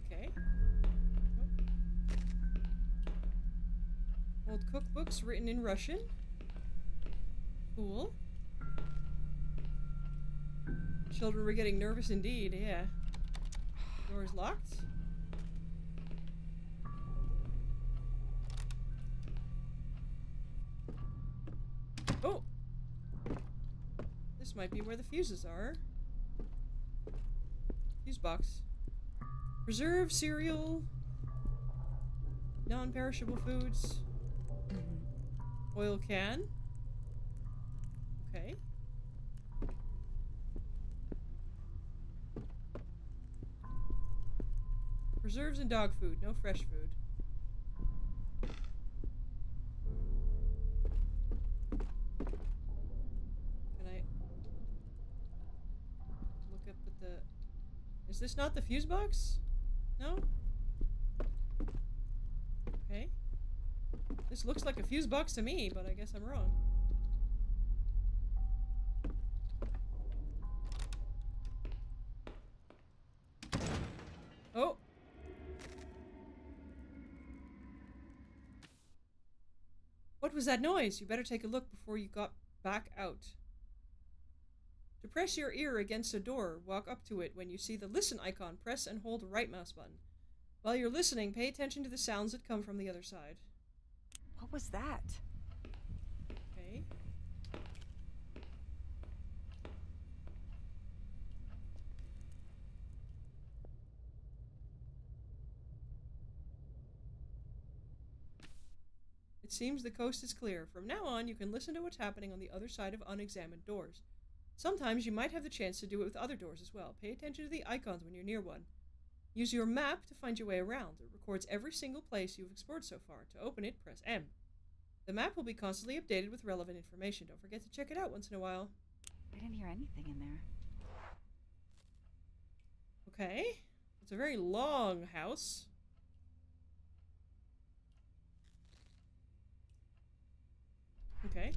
Speaker 1: Okay. Oh. Old cookbooks written in Russian. Cool. Children were getting nervous indeed, yeah. Door's locked. Oh! This might be where the fuses are. Fuse box. Preserve cereal. Non-perishable foods. Oil can. Okay. Preserves and dog food, no fresh food. Can I look up at the... Is this not the fuse box? No? Okay. This looks like a fuse box to me, but I guess I'm wrong. Oh! What was that noise? You better take a look before you got back out. To press your ear against a door, walk up to it. When you see the listen icon, press and hold the right mouse button. While you're listening, pay attention to the sounds that come from the other side.
Speaker 4: What was that?
Speaker 1: Okay. It seems the coast is clear. From now on, you can listen to what's happening on the other side of unexamined doors. Sometimes you might have the chance to do it with other doors as well. Pay attention to the icons when you're near one. Use your map to find your way around. It records every single place you've explored so far. To open it, press M. The map will be constantly updated with relevant information. Don't forget to check it out once in a while.
Speaker 4: I didn't hear anything in there.
Speaker 1: Okay. It's a very long house. Okay.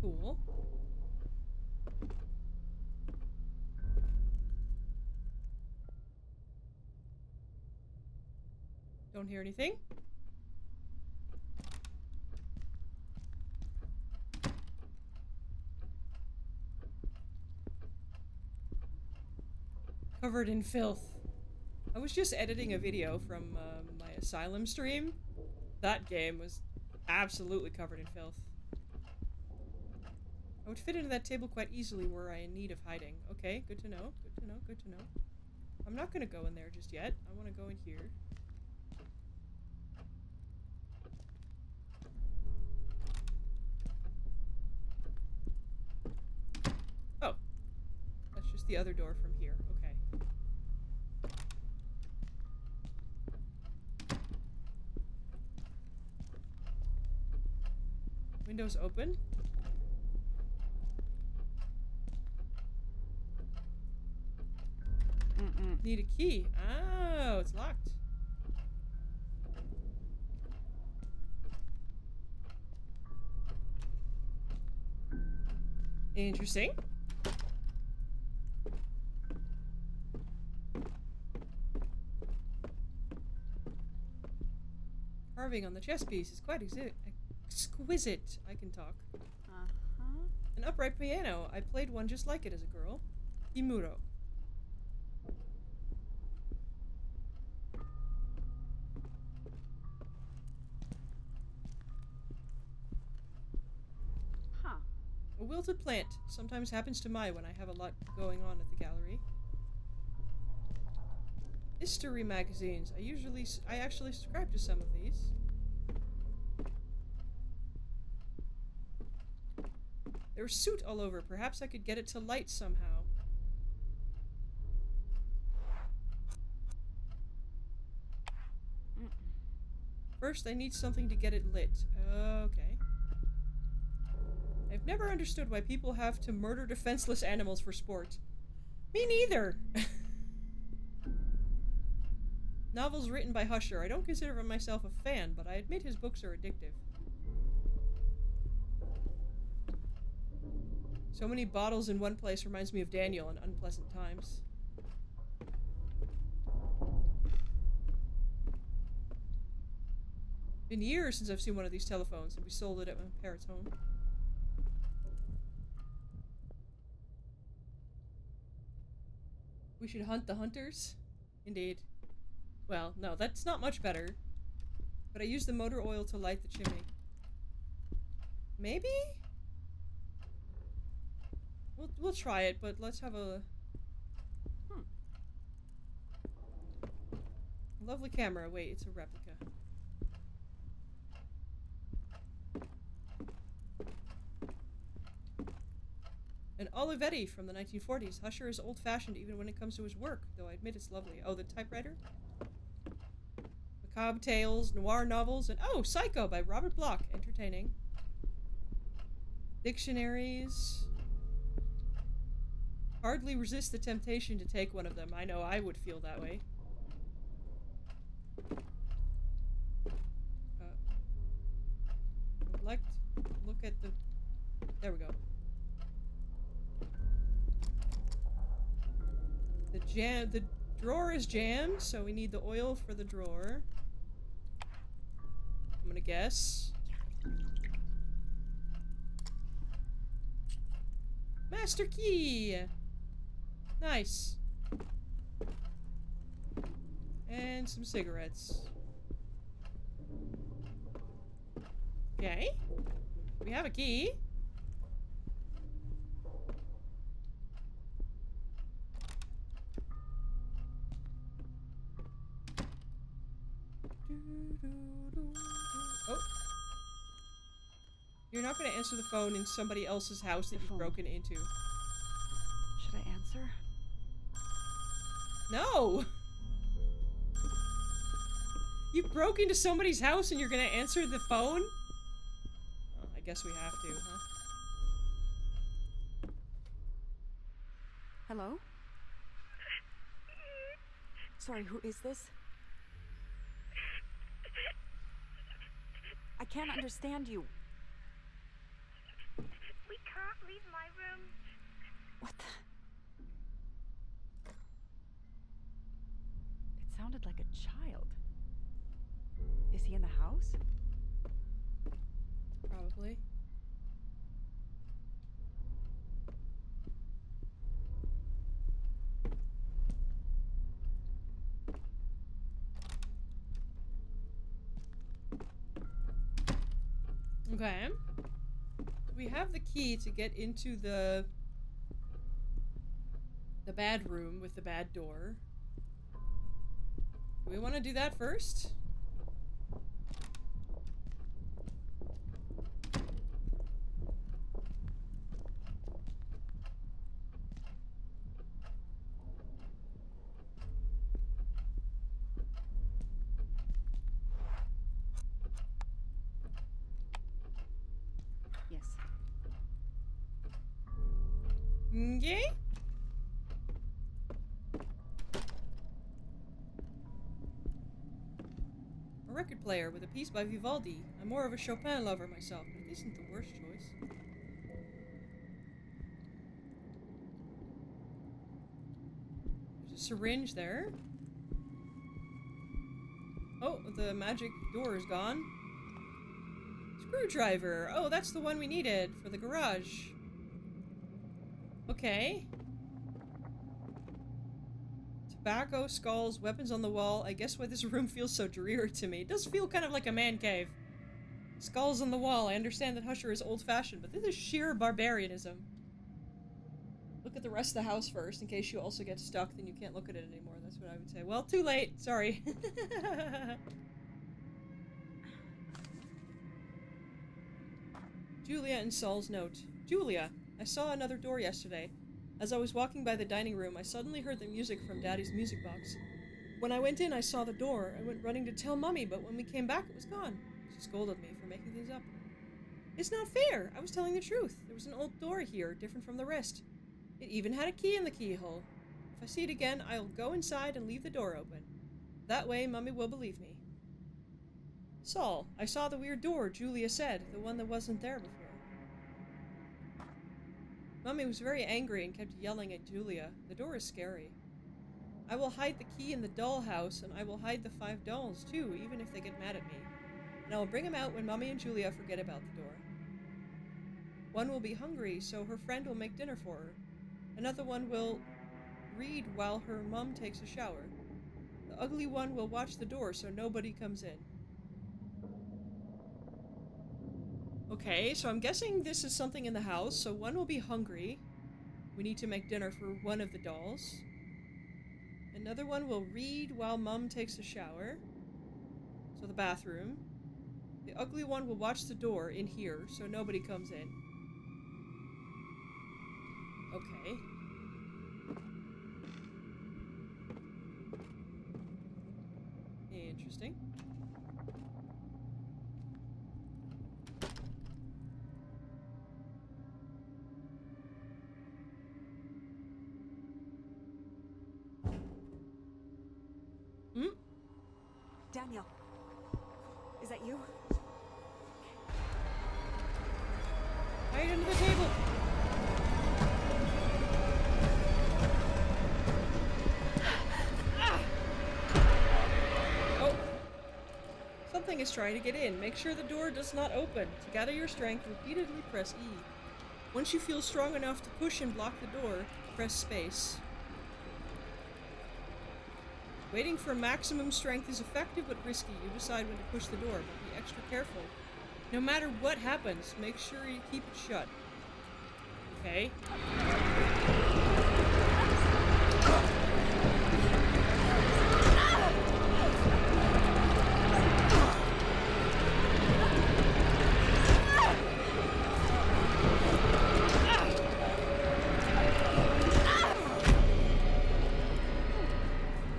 Speaker 1: Cool. Don't hear anything. Covered in filth. I was just editing a video from my Asylum stream. That game was absolutely covered in filth. I would fit into that table quite easily were I in need of hiding. Okay, good to know, good to know, good to know. I'm not gonna go in there just yet. I want to go in here. Oh. That's just the other door from here. Okay. Windows open. Need a key. Oh, it's locked. Interesting. Carving on the chess piece is quite exquisite. I can talk.
Speaker 4: Uh-huh.
Speaker 1: An upright piano. I played one just like it as a girl. Imuro. A wilted plant. Sometimes happens to me when I have a lot going on at the gallery. History magazines. I actually subscribe to some of these. There's soot all over. Perhaps I could get it to light somehow. First, I need something to get it lit. Okay. I've never understood why people have to murder defenseless animals for sport. Me neither! Novels written by Husher. I don't consider myself a fan, but I admit his books are addictive. So many bottles in one place reminds me of Daniel in Unpleasant Times. Been years since I've seen one of these telephones, and we sold it at my parents' home. We should hunt the hunters? Indeed. Well, no, that's not much better. But I used the motor oil to light the chimney. Maybe? We'll try it, but let's have a... Lovely camera. Wait, it's a replica. An Olivetti from the 1940s. Usher is old-fashioned even when it comes to his work, though I admit it's lovely. Oh, the typewriter? Macabre tales, noir novels, and oh, Psycho by Robert Bloch. Entertaining. Dictionaries. Hardly resist the temptation to take one of them. I know I would feel that way. Select. Look at the... There we go. The drawer is jammed, so we need the oil for the drawer. I'm gonna guess. Master key! Nice. And some cigarettes. Okay. We have a key. Oh. You're not going to answer the phone in somebody else's house that you've broken into.
Speaker 4: Should I answer?
Speaker 1: No! You broke into somebody's house and you're going to answer the phone? Oh, I guess we have to, huh?
Speaker 4: Hello? Sorry, who is this? I can't understand you.
Speaker 5: We can't leave my room.
Speaker 4: What the? It sounded like a child. Is he in the house?
Speaker 1: Probably. Okay. We have the key to get into the bad room with the bad door. Do we want to do that first?
Speaker 4: Yes.
Speaker 1: Okay. A record player with a piece by Vivaldi. I'm more of a Chopin lover myself, but it isn't the worst choice. There's a syringe there. Oh, the magic door is gone. Screwdriver! Oh, that's the one we needed for the garage. Okay. Tobacco, skulls, weapons on the wall. I guess why this room feels so dreary to me. It does feel kind of like a man cave. Skulls on the wall. I understand that Husher is old-fashioned, but this is sheer barbarianism. Look at the rest of the house first, in case you also get stuck, then you can't look at it anymore. That's what I would say. Well, too late. Sorry. Julia and Saul's note. Julia, I saw another door yesterday. As I was walking by the dining room, I suddenly heard the music from Daddy's music box. When I went in, I saw the door. I went running to tell Mummy, but when we came back, it was gone. She scolded me for making things up. It's not fair. I was telling the truth. There was an old door here, different from the rest. It even had a key in the keyhole. If I see it again, I'll go inside and leave the door open. That way, Mummy will believe me. Saul, I saw the weird door Julia said, the one that wasn't there before. Mummy was very angry and kept yelling at Julia. The door is scary. I will hide the key in the dollhouse, and I will hide the 5 dolls, too, even if they get mad at me. And I will bring them out when Mummy and Julia forget about the door. One will be hungry, so her friend will make dinner for her. Another one will read while her mum takes a shower. The ugly one will watch the door so nobody comes in. Okay, so I'm guessing this is something in the house, so one will be hungry. We need to make dinner for one of the dolls. Another one will read while Mum takes a shower. So the bathroom. The ugly one will watch the door in here so nobody comes in. Okay. Interesting. Hmm?
Speaker 4: Daniel, is that you?
Speaker 1: Right under the table. Ah! Oh. Something is trying to get in. Make sure the door does not open. To gather your strength, repeatedly press E. Once you feel strong enough to push and block the door, press space. Waiting for maximum strength is effective but risky. You decide when to push the door, but be extra careful. No matter what happens, make sure you keep it shut. Okay.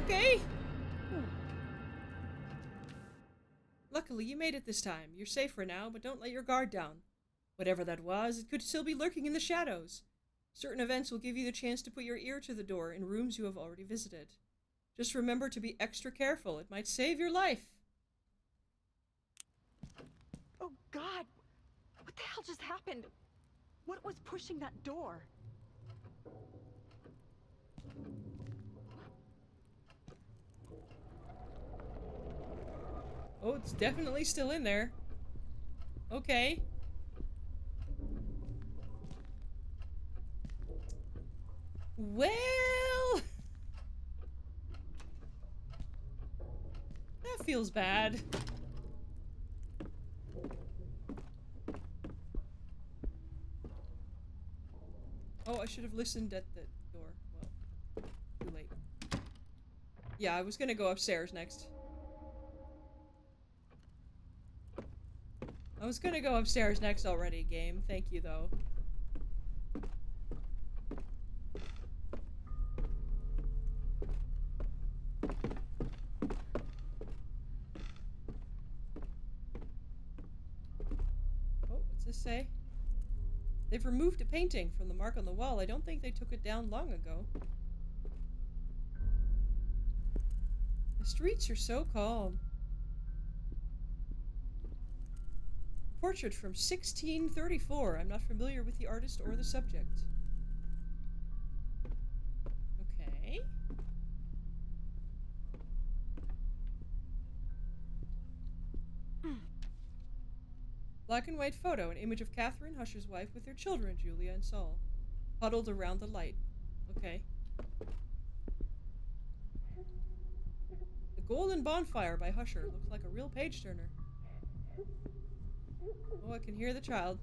Speaker 1: Okay. Luckily, you made it this time. You're safe for now, but don't let your guard down. Whatever that was, it could still be lurking in the shadows. Certain events will give you the chance to put your ear to the door in rooms you have already visited. Just remember to be extra careful. It might save your life.
Speaker 4: Oh, God! What the hell just happened? What was pushing that door?
Speaker 1: Oh, it's definitely still in there. Okay. Well... that feels bad. Oh, I should have listened at the door. Well, too late. Yeah, I was gonna go upstairs next. I was gonna go upstairs next already, game. Thank you, though. Oh, what's this say? They've removed a painting from the mark on the wall. I don't think they took it down long ago. The streets are so calm. Portrait from 1634. I'm not familiar with the artist or the subject. Okay. Black and white photo. An image of Catherine, Husher's wife, with their children, Julia and Saul, huddled around the light. Okay. The Golden Bonfire by Husher. Looks like a real page-turner. Oh, I can hear the child.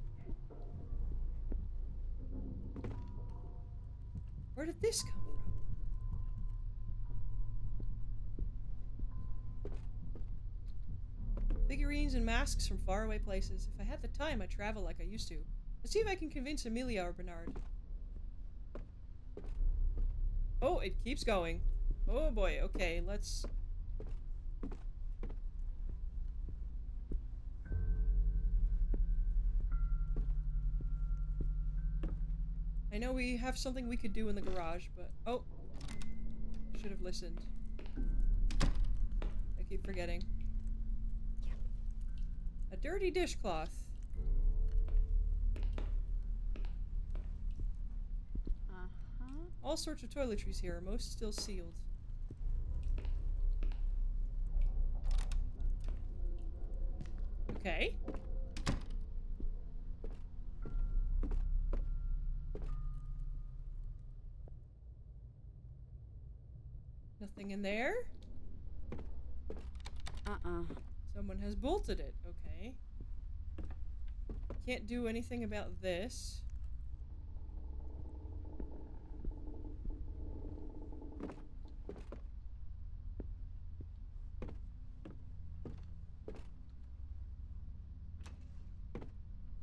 Speaker 1: Where did this come from? Figurines and masks from faraway places. If I had the time, I'd travel like I used to. Let's see if I can convince Amelia or Bernard. Oh, it keeps going. Oh boy, okay, let's... I know we have something we could do in the garage, but... oh! I should have listened. I keep forgetting. A dirty dishcloth. All sorts of toiletries here, most still sealed. Okay. Nothing in there? Someone has bolted it. Okay. Can't do anything about this.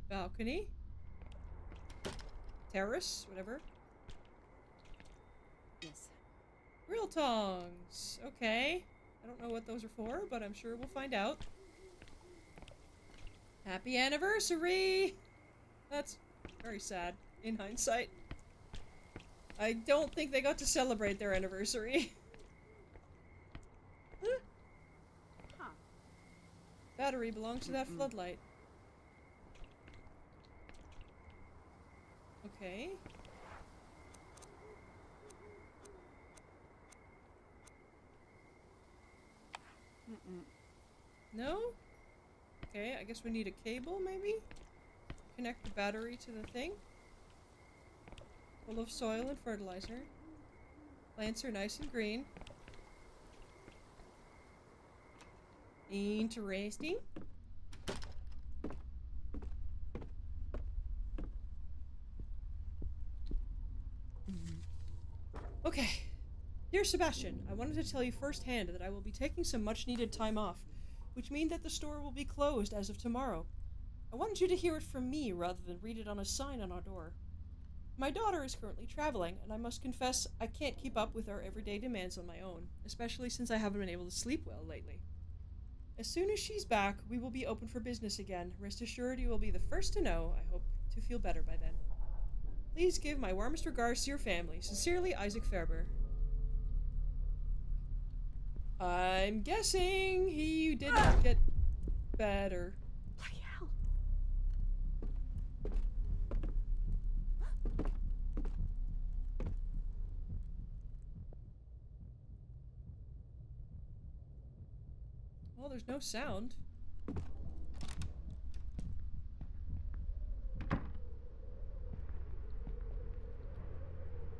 Speaker 1: Balcony. Terrace, whatever. nail tongs. Okay. I don't know what those are for, but I'm sure we'll find out. Happy anniversary! That's very sad, in hindsight. I don't think they got to celebrate their anniversary.
Speaker 4: Huh.
Speaker 1: Battery belongs to that floodlight. Okay. No? Okay, I guess we need a cable, maybe? Connect the battery to the thing. Full of soil and fertilizer. Plants are nice and green. Interesting. Okay. Dear Sebastian, I wanted to tell you firsthand that I will be taking some much-needed time off, which means that the store will be closed as of tomorrow. I wanted you to hear it from me rather than read it on a sign on our door. My daughter is currently traveling, and I must confess I can't keep up with our everyday demands on my own, especially since I haven't been able to sleep well lately. As soon as she's back, we will be open for business again. Rest assured you will be the first to know. I hope to feel better by then. Please give my warmest regards to your family. Sincerely, Isaac Fairber. I'm guessing he didn't get better.
Speaker 4: Bloody hell.
Speaker 1: Well, there's no sound.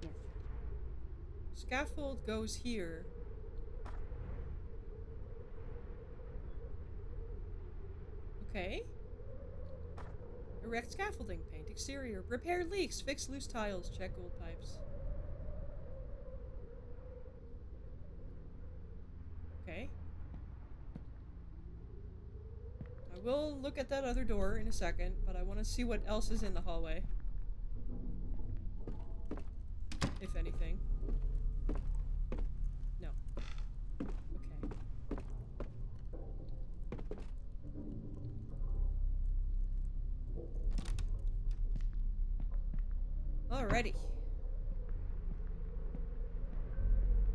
Speaker 4: Yes.
Speaker 1: Scaffold goes here. Okay. Erect scaffolding, paint exterior, repair leaks, fix loose tiles, check old pipes. Okay. I will look at that other door in a second, but I want to see what else is in the hallway. If anything. No. Okay. Alrighty.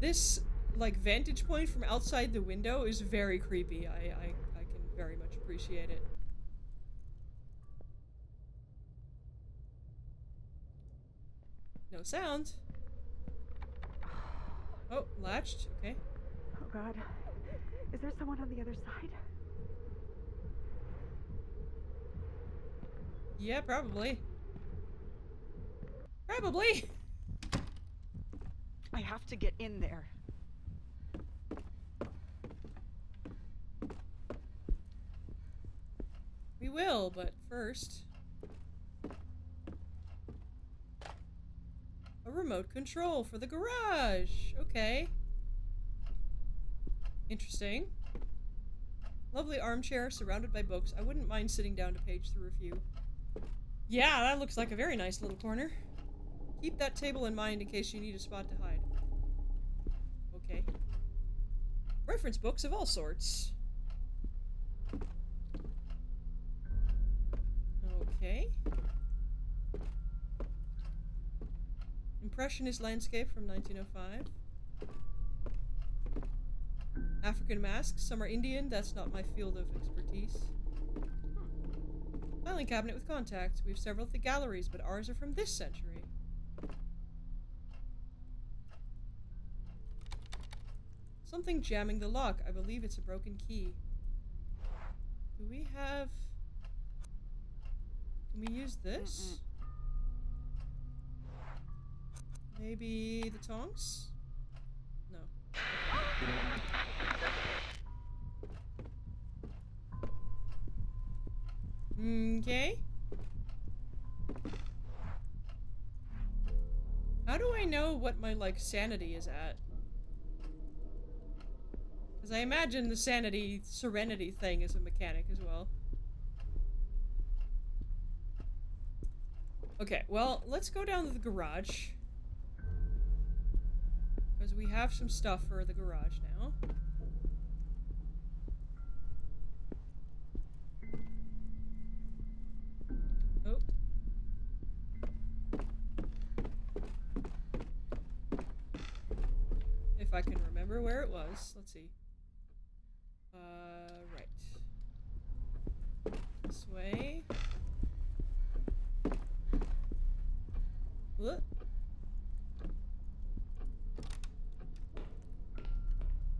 Speaker 1: This, like, vantage point from outside the window is very creepy. I can very much appreciate it. No sound. Oh, latched. Okay.
Speaker 4: Oh God. Is there someone on the other side?
Speaker 1: Yeah, probably. Probably!
Speaker 4: I have to get in there.
Speaker 1: We will, but first... a remote control for the garage! Okay. Interesting. Lovely armchair surrounded by books. I wouldn't mind sitting down to page through a few. Yeah, that looks like a very nice little corner. Keep that table in mind in case you need a spot to hide. Okay. Reference books of all sorts. Okay. Impressionist landscape from 1905. African masks. Some are Indian. That's not my field of expertise. Filing cabinet with contacts. We have several at the galleries, but ours are from this century. Something jamming the lock. I believe it's a broken key. Do we have... Can we use this? Maybe the tongs? No. Okay. How do I know what my, like, sanity is at? Because I imagine the sanity, serenity thing is a mechanic as well. Okay, well, let's go down to the garage. Because we have some stuff for the garage now. Oh. If I can remember where it was. Let's see. Right. This way. What?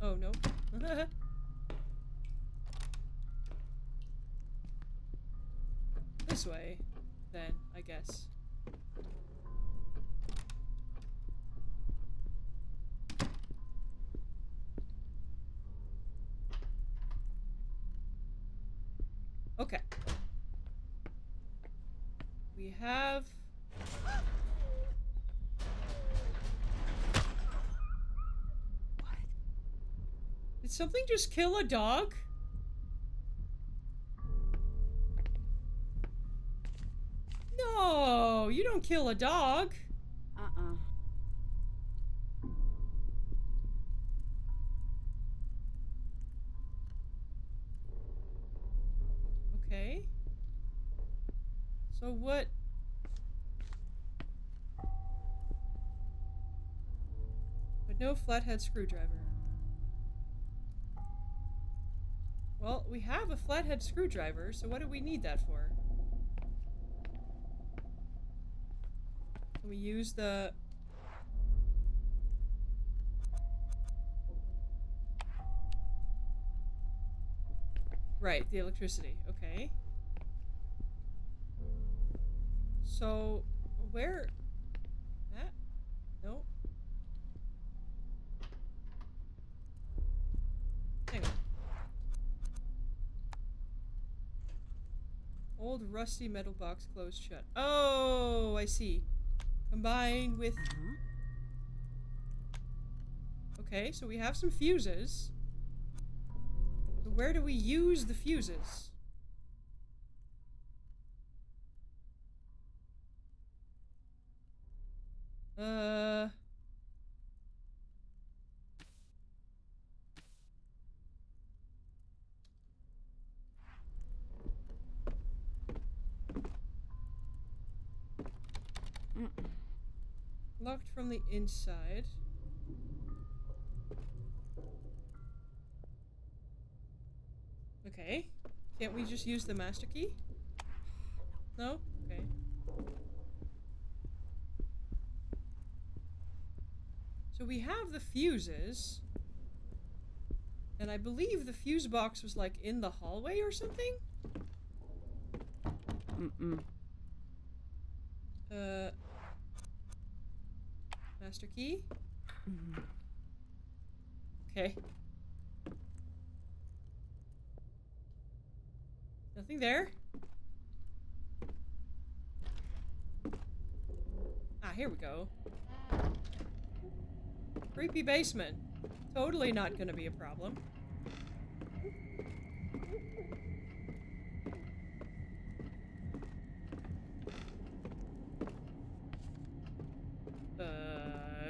Speaker 1: Oh, no. This way, then, I guess. Okay. We have...
Speaker 4: What?
Speaker 1: Did something just kill a dog? No, you don't kill a dog.
Speaker 4: Uh-uh.
Speaker 1: Okay. So what? But no flathead screwdriver. Well, we have a flathead screwdriver, so what do we need that for? Can we use the... Right, the electricity. Okay. So, where... That? No. Hang on. Old rusty metal box closed shut. Oh, I see. Combined with...
Speaker 4: Uh-huh.
Speaker 1: Okay, so we have some fuses. So where do we use the fuses? Locked from the inside. Okay. Can't we just use the master key? No? Okay. So we have the fuses. And I believe the fuse box was like in the hallway or something?
Speaker 4: Mm-mm.
Speaker 1: Master key?
Speaker 4: Mm-hmm.
Speaker 1: Okay. Nothing there. Ah, here we go. Creepy basement. Totally not gonna be a problem.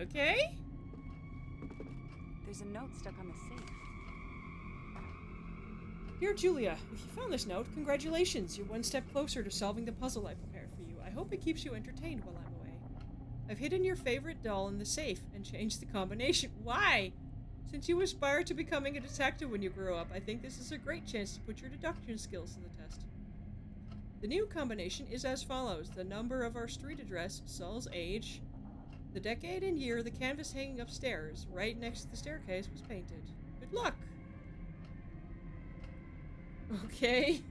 Speaker 1: Okay.
Speaker 4: There's a note stuck on the safe.
Speaker 1: Dear Julia, if you found this note, congratulations. You're one step closer to solving the puzzle I prepared for you. I hope it keeps you entertained while I'm away. I've hidden your favorite doll in the safe and changed the combination. Why? Since you aspire to becoming a detective when you grow up, I think this is a great chance to put your deduction skills to the test. The new combination is as follows. The number of our street address, Saul's age, the decade and year, the canvas hanging upstairs, right next to the staircase, was painted. Good luck! Okay.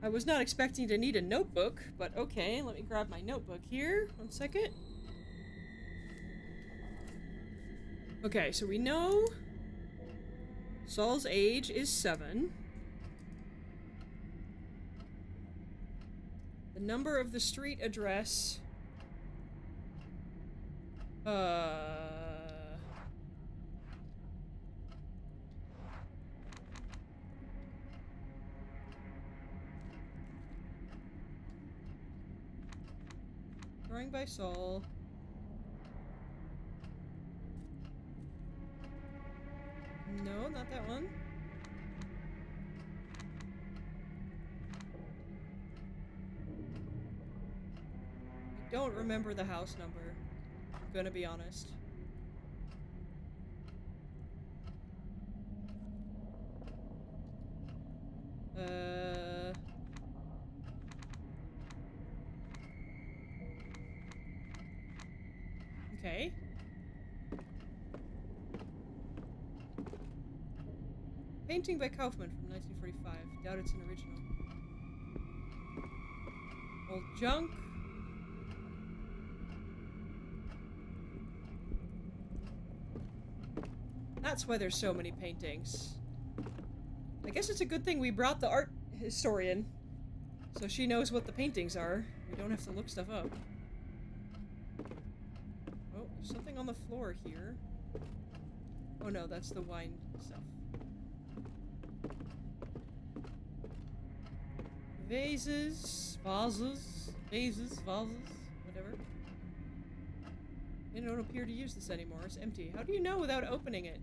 Speaker 1: I was not expecting to need a notebook, but okay, let me grab my notebook here. 1 second. Okay, so we know Saul's age is 7. The number of the street address... Drawing by Saul. No, not that one. I don't remember the house number. I'm gonna be honest. Okay. Painting by Kaufman from 1945. Doubt it's an original. Old junk. That's why there's so many paintings. I guess it's a good thing we brought the art historian, so she knows what the paintings are. We don't have to look stuff up. Oh, there's something on the floor here. Oh no, that's the wine stuff. Vases, whatever. They don't appear to use this anymore. It's empty. How do you know without opening it?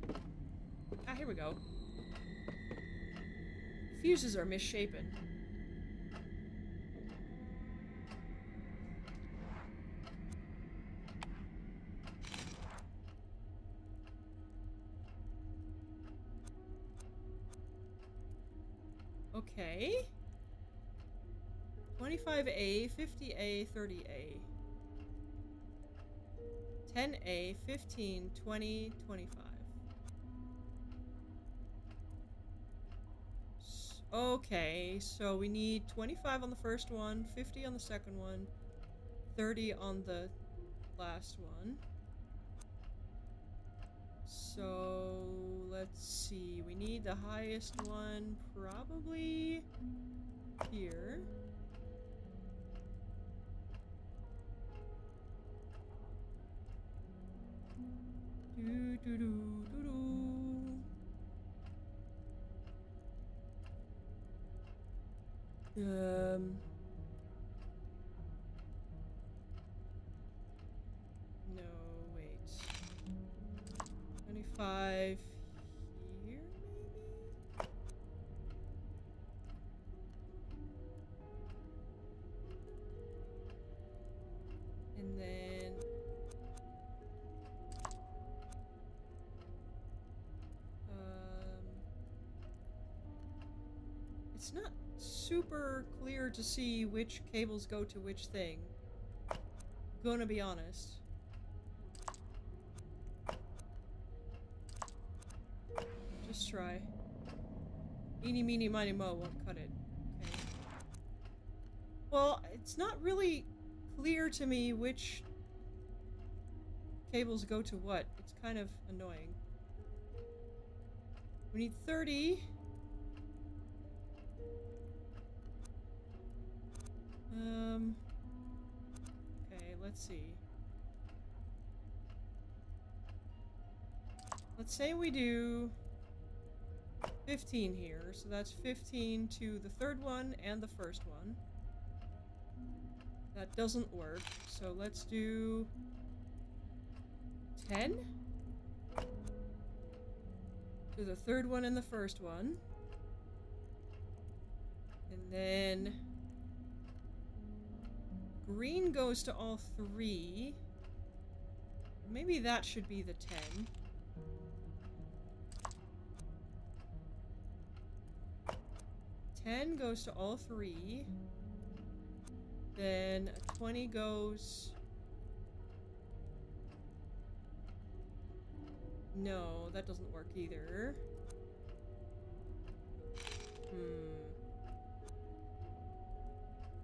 Speaker 1: Ah, here we go. The fuses are misshapen. Okay. 25A, 50A, 30A. 10A, 15, 20, 25. Okay, so we need 25 on the first one, 50 on the second one, 30 on the last one. So, let's see. We need the highest one probably here. Do do do do do. No, wait. 25 here, maybe? And then it's not super clear to see which cables go to which thing. Gonna be honest. Just try. Eeny, meeny, miny, mo won't cut it. Okay. Well, it's not really clear to me which cables go to what. It's kind of annoying. We need 30. Okay, let's see. Let's say we do 15 here, so that's 15 to the third one and the first one. That doesn't work, so let's do 10 to the third one and the first one. And then green goes to all three. Maybe that should be the 10. Ten goes to all three. Then 20 goes... No, that doesn't work either.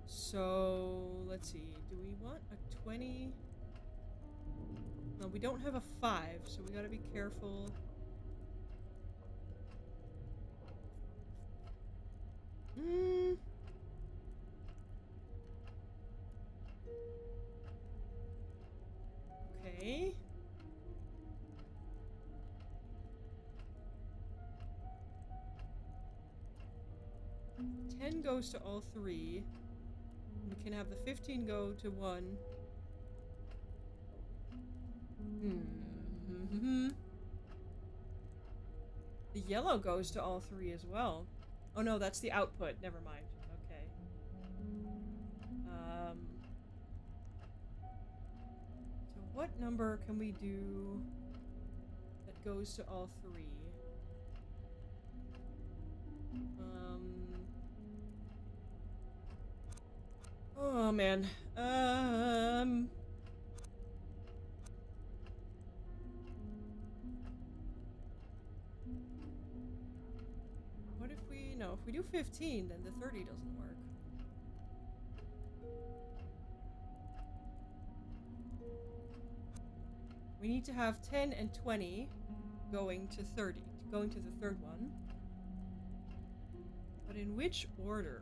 Speaker 1: So, let's see. Do we want a 20? No, we don't have a 5, so we gotta be careful. Okay. Ten goes to all three. We can have the 15 go to one. The yellow goes to all 3 as well. Oh no, that's the output. Never mind. Okay. So what number can we do that goes to all 3? Oh man. What if we... No, if we do 15, then the 30 doesn't work. We need to have 10 and 20 going to 30, going to the third one. But in which order?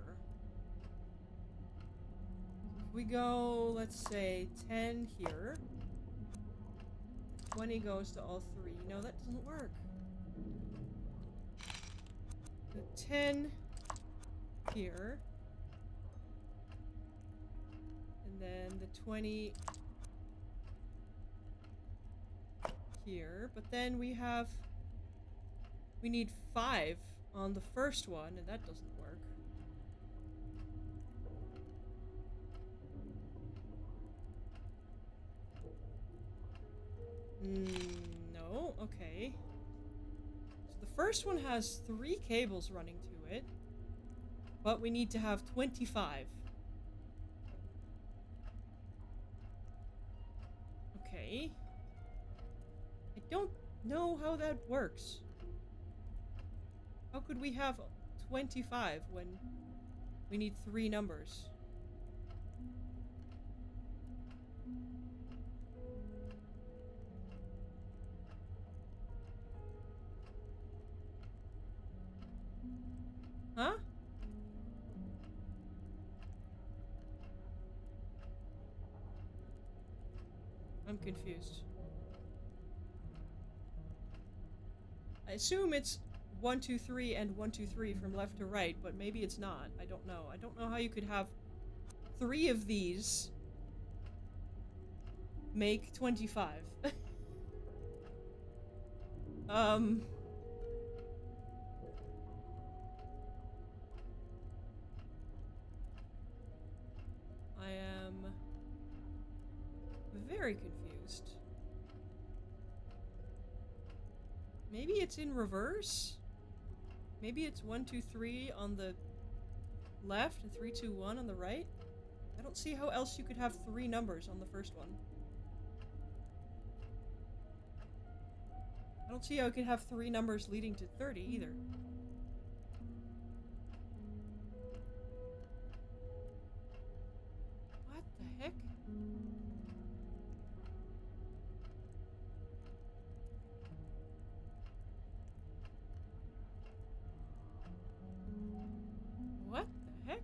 Speaker 1: If we go, let's say, 10 here. 20 goes to all 3. No, that doesn't work. The 10 here. And then the 20 here. But then we need 5 on the first one, and that doesn't work. No, okay. So the first one has 3 cables running to it, but we need to have 25. Okay. I don't know how that works. How could we have 25 when we need 3 numbers? Huh? I'm confused. I assume it's 1, 2, 3 and 1, 2, 3 from left to right, but maybe it's not. I don't know. I don't know how you could have 3 of these make 25. I am very confused. Maybe it's in reverse? Maybe it's 1, 2, 3 on the left and 3, 2, 1 on the right? I don't see how else you could have 3 numbers on the first one. I don't see how you could have 3 numbers leading to 30 either. What the heck? What the heck?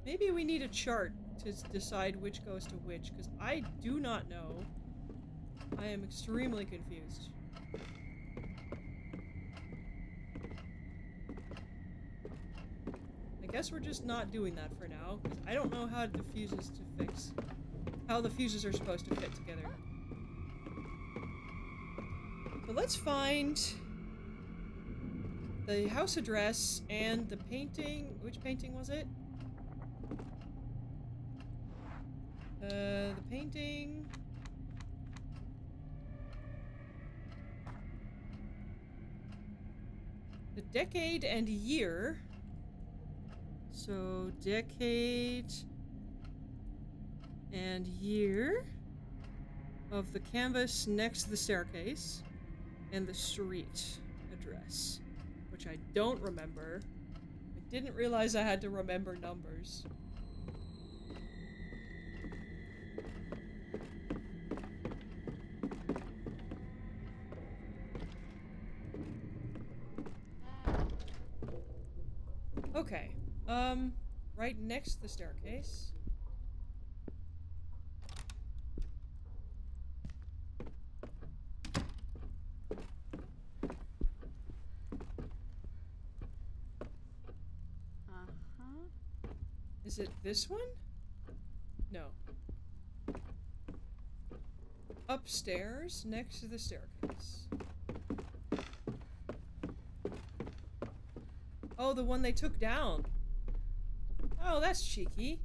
Speaker 1: Maybe we need a chart to decide which goes to which, because I do not know. I am extremely confused. I guess we're just not doing that for now, because I don't know how the fuses to fix. How the fuses are supposed to fit together. So let's find the house address and the painting. Which painting was it? The painting. The decade and year. So, decade and year of the canvas next to the staircase, and the street address, which I don't remember. I didn't realize I had to remember numbers. Okay, right next to the staircase. Is it this one? No. upstairs next to the staircase. Oh, the one they took down. Oh, that's cheeky.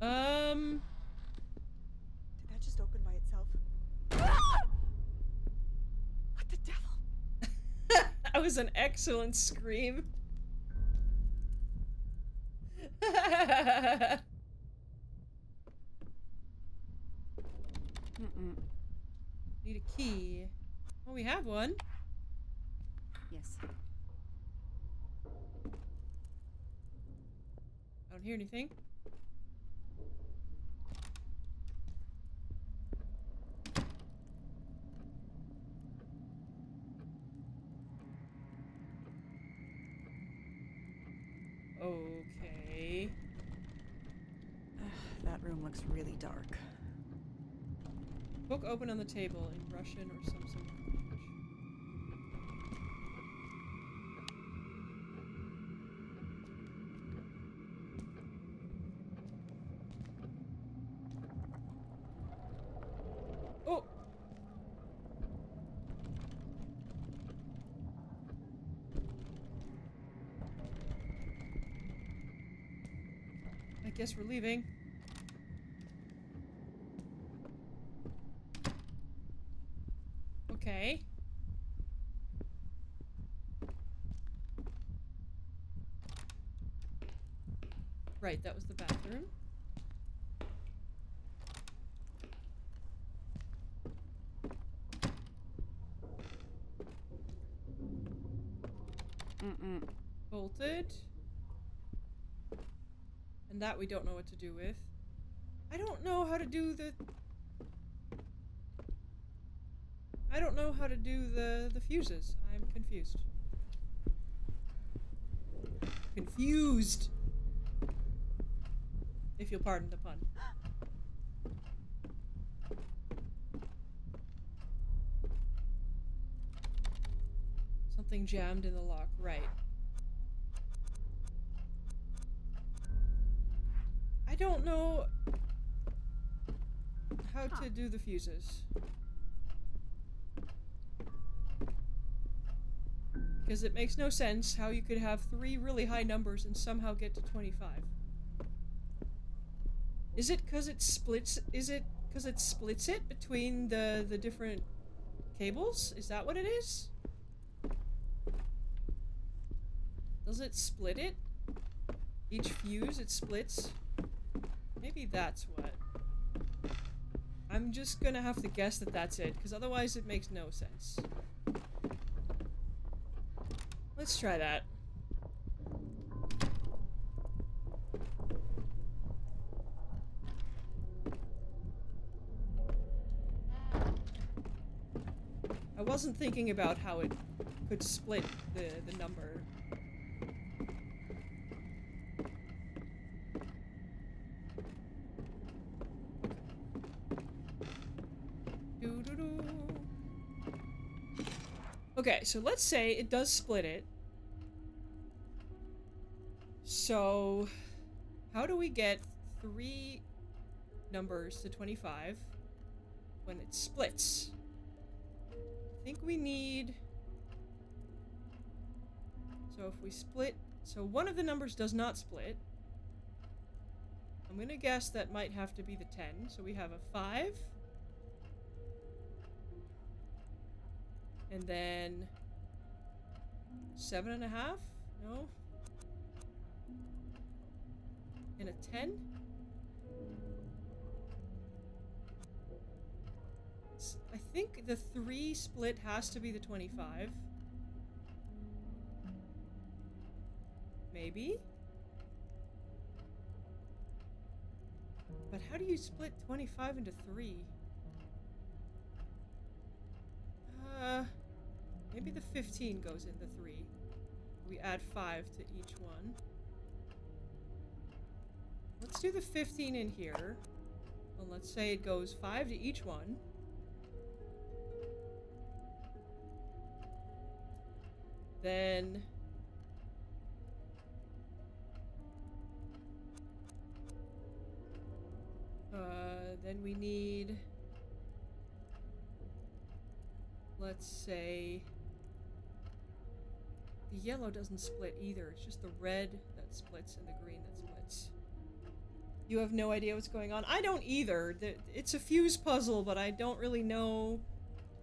Speaker 4: Did that just open by itself? What the devil?
Speaker 1: That was an excellent scream. Need a key. Oh, we have one.
Speaker 4: Yes.
Speaker 1: I don't hear anything. Okay.
Speaker 4: That room looks really dark.
Speaker 1: Book open on the table in Russian or some sort of language. Oh! I guess we're leaving. Okay. Right, that was the bathroom. Bolted. And that we don't know what to do with. I don't know how to do the... I don't know how to do the fuses. I'm confused. Confused! If you'll pardon the pun. Something jammed in the lock, right. I don't know how to do the fuses. Because it makes no sense how you could have 3 really high numbers and somehow get to 25. Is it because it splits? Is it because it splits it between the different cables? Is that what it is? Does it split it? Each fuse it splits? Maybe that's what. I'm just gonna have to guess that that's it, because otherwise it makes no sense. Let's try that. I wasn't thinking about how it could split the number. Doo-doo-doo. Okay, so let's say it does split it. So, how do we get 3 numbers to 25 when it splits? I think we need... So if we split... So one of the numbers does not split. I'm gonna guess that might have to be the 10. So we have a 5. And then... 7.5? No? And a 10? I think the 3 split has to be the 25. Maybe? But how do you split 25 into 3? Maybe the 15 goes in the 3. We add 5 to each one. Let's do the 15 in here. And let's say it goes 5 to each one. Then then we need... Let's say... The yellow doesn't split either. It's just the red that splits and the green that splits. You have no idea what's going on? I don't either. It's a fuse puzzle, but I don't really know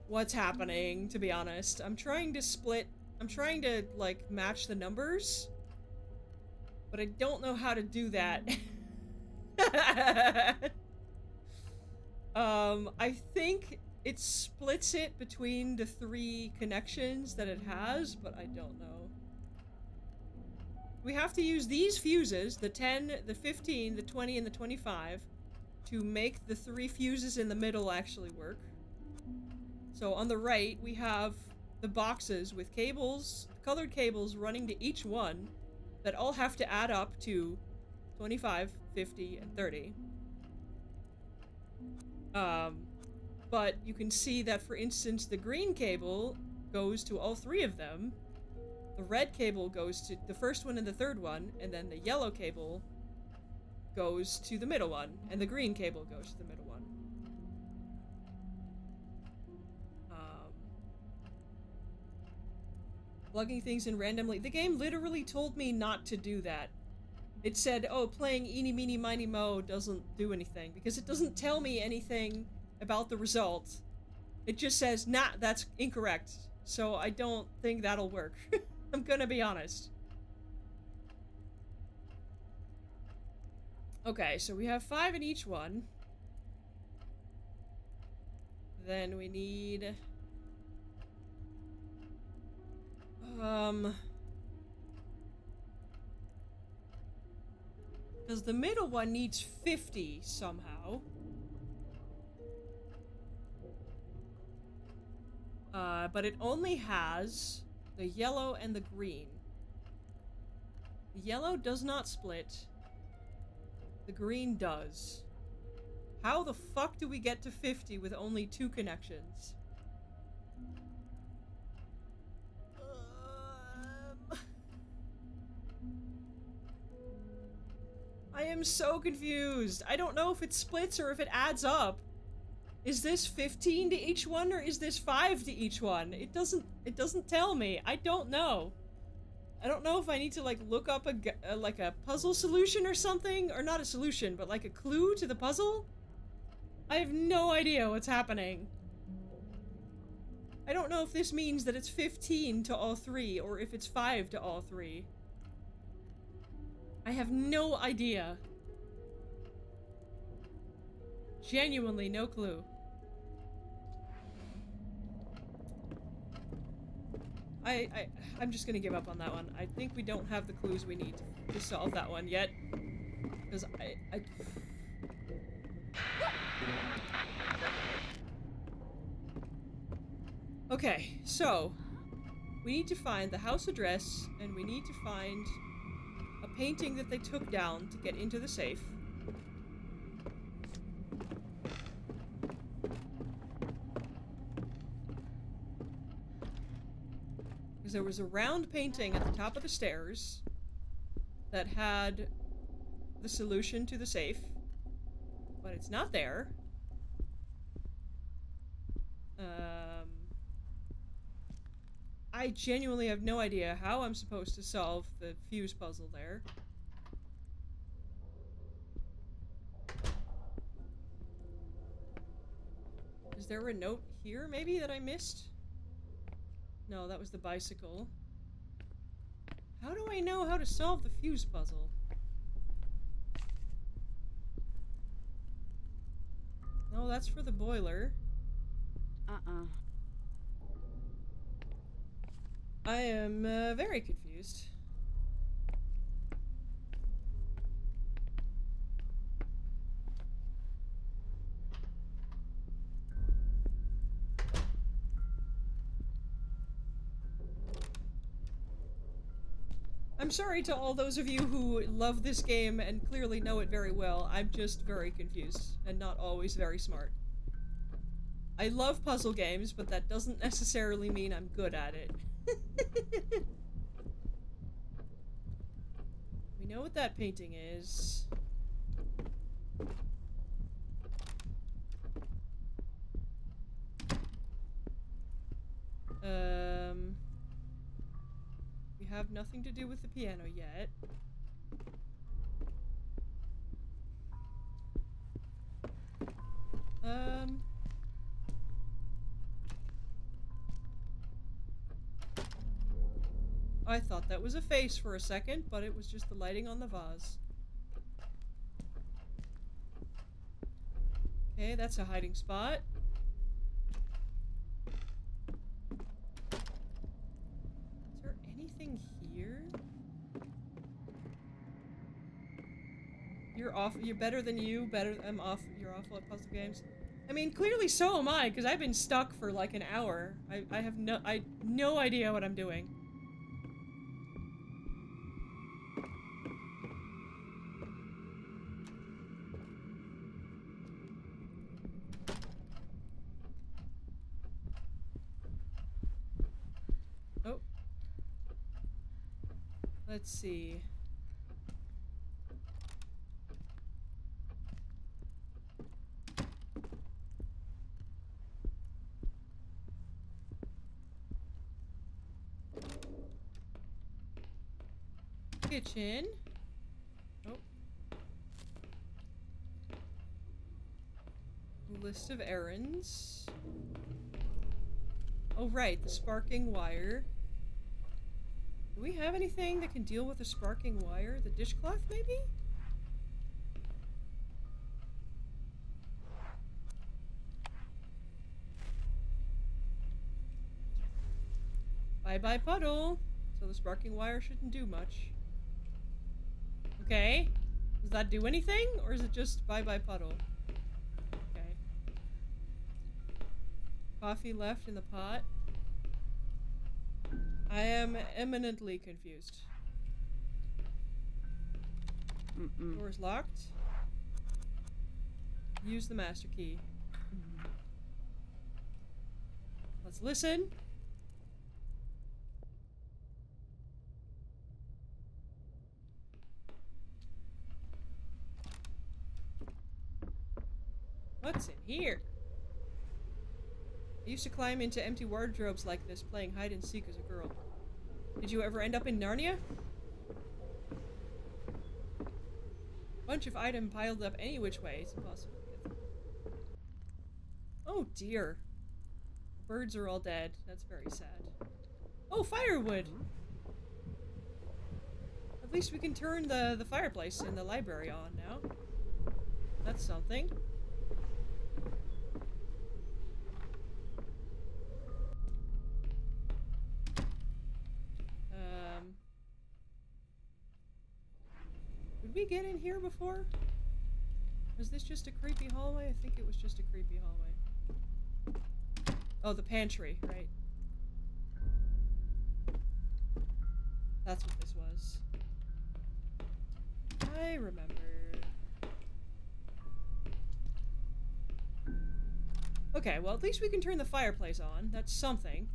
Speaker 1: what's happening, to be honest. I'm trying to split... I'm trying to, like, match the numbers, but I don't know how to do that. I think it splits it between the 3 connections that it has, but I don't know. We have to use these fuses, the 10, the 15, the 20, and the 25, to make the 3 fuses in the middle actually work. So on the right, we have the boxes with cables, colored cables running to each one that all have to add up to 25, 50, and 30. But you can see that, for instance, the green cable goes to all 3 of them. The red cable goes to the first one and the third one, and then the yellow cable goes to the middle one, and the green cable goes to the middle one. Plugging things in randomly. The game literally told me not to do that. It said, oh, playing eeny, meeny, miny, mo doesn't do anything, because it doesn't tell me anything about the result. It just says, nah, that's incorrect. So I don't think that'll work. I'm gonna be honest. Okay, so we have 5 in each one. Then we need... because the middle one needs 50 somehow. But it only has the yellow and the green. The yellow does not split. The green does. How the fuck do we get to 50 with only 2 connections? I am so confused. I don't know if it splits or if it adds up. Is this 15 to each one, or is this 5 to each one? It doesn't tell me. I don't know. I don't know if I need to, like, look up like a puzzle solution or something, or not a solution, but like a clue to the puzzle? I have no idea what's happening. I don't know if this means that it's 15 to all 3, or if it's 5 to all 3. I have no idea. Genuinely no clue. I'm just gonna give up on that one. I think we don't have the clues we need to solve that one yet. Because Okay, so we need to find the house address, and we need to find a painting that they took down to get into the safe. Because there was a round painting at the top of the stairs that had the solution to the safe, but it's not there. I genuinely have no idea how I'm supposed to solve the fuse puzzle there. Is there a note here, maybe, that I missed? No, that was the bicycle. How do I know how to solve the fuse puzzle? No, that's for the boiler. I am very confused. I'm sorry to all those of you who love this game and clearly know it very well. I'm just very confused and not always very smart. I love puzzle games, but that doesn't necessarily mean I'm good at it. We know what that painting is. nothing to do with the piano yet. I thought that was a face for a second, but it was just the lighting on the vase. Okay, that's a hiding spot. Is there anything here? You're off. You're better than you. I'm off. You're awful at puzzle games. I mean, clearly so am I, because I've been stuck for like an hour. I have no idea what I'm doing. Oh. Let's see. Kitchen. Oh. List of errands. Oh, right, the sparking wire. Do we have anything that can deal with a sparking wire? The dishcloth, maybe? Bye-bye puddle. So the sparking wire shouldn't do much. Okay. Does that do anything? Or is it just bye-bye puddle? Okay. Coffee left in the pot. I am eminently confused. Door's locked. Use the master key. Let's listen. What's in here? I used to climb into empty wardrobes like this, playing hide and seek as a girl. Did you ever end up in Narnia? Bunch of items piled up any which way. It's impossible to get through. Oh dear. The birds are all dead. That's very sad. Oh, firewood! At least we can turn the fireplace in the library on now. That's something. Did we get in here before? Was this just a creepy hallway? I think it was just a creepy hallway. Oh, the pantry, right. That's what this was. I remember. Okay, well at least we can turn the fireplace on. That's something.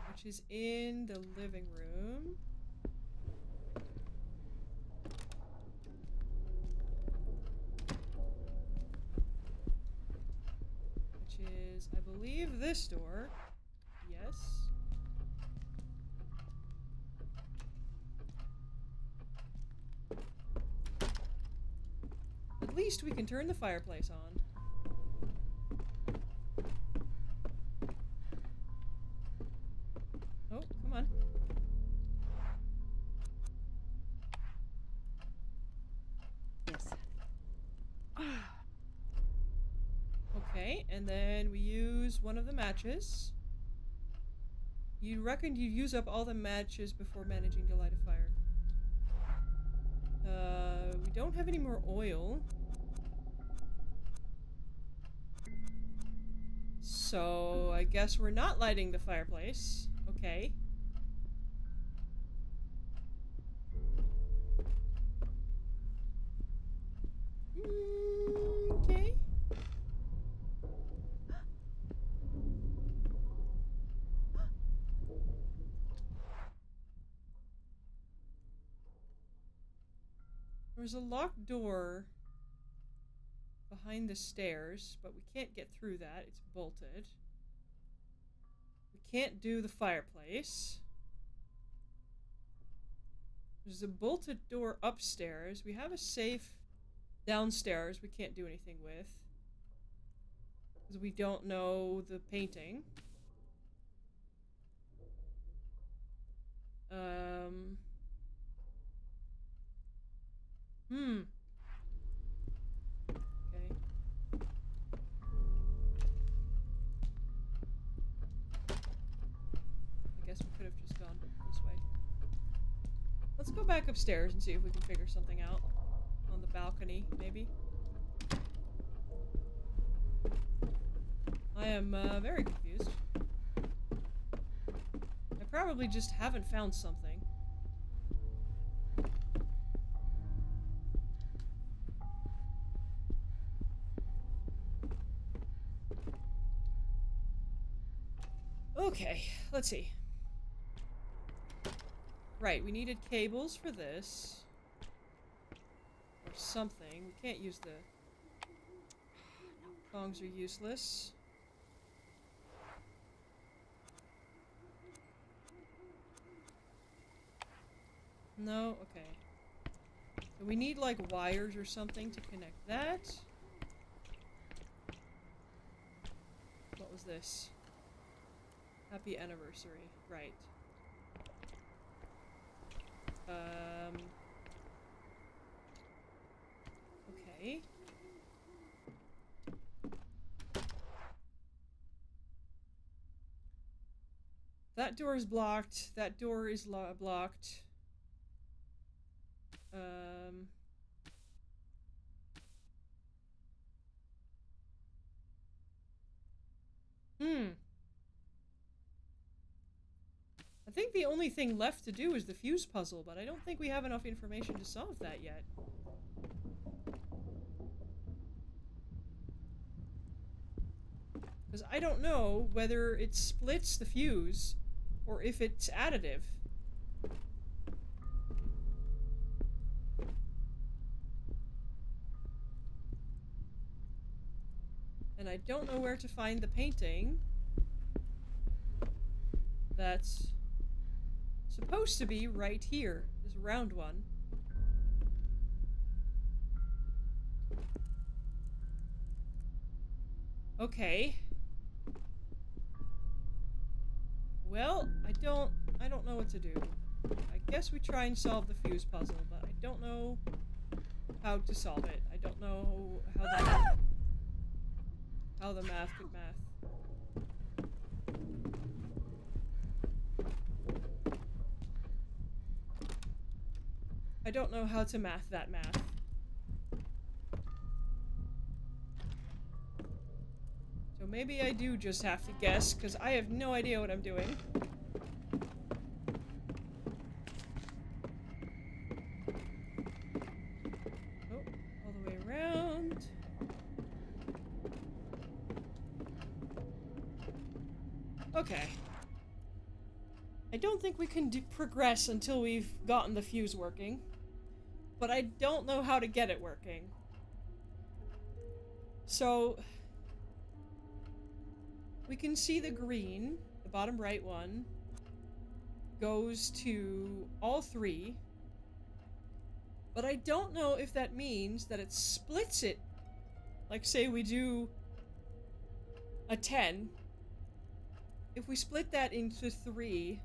Speaker 1: Which is in the living room. Which is, I believe, this door. Yes. At least we can turn the fireplace on. Oh, come on.
Speaker 4: Yes.
Speaker 1: Okay, and then we use one of the matches. You reckon you'd use up all the matches before managing to light a fire. We don't have any more oil. So, I guess we're not lighting the fireplace. Okay. Okay. There's a locked door behind the stairs, but we can't get through that. It's bolted. We can't do the fireplace. There's a bolted door upstairs. We have a safe downstairs we can't do anything with. Because we don't know the painting. Okay. I guess we could have just gone this way. Let's go back upstairs and see if we can figure something out. On the balcony, maybe. I am very confused. I probably just haven't found something. Okay, let's see. Right, we needed cables for this. Or something. We can't use the... Tongs are useless. No? Okay. So we need, like, wires or something to connect that. What was this? Happy anniversary. Right. Okay. That door is blocked. That door is blocked. I think the only thing left to do is the fuse puzzle, but I don't think we have enough information to solve that yet. Because I don't know whether it splits the fuse or if it's additive. And I don't know where to find the painting that's supposed to be right here, this round one. Okay. Well, I don't know what to do. I guess we try and solve the fuse puzzle, but I don't know how to solve it. I don't know how the math could math. I don't know how to math that math. So maybe I do just have to guess, because I have no idea what I'm doing. Oh, all the way around. Okay. I don't think we can progress until we've gotten the fuse working. But I don't know how to get it working. So... we can see the green, the bottom right one, goes to all three. But I don't know if that means that it splits it. Like, say we do a 10. If we split that into 3,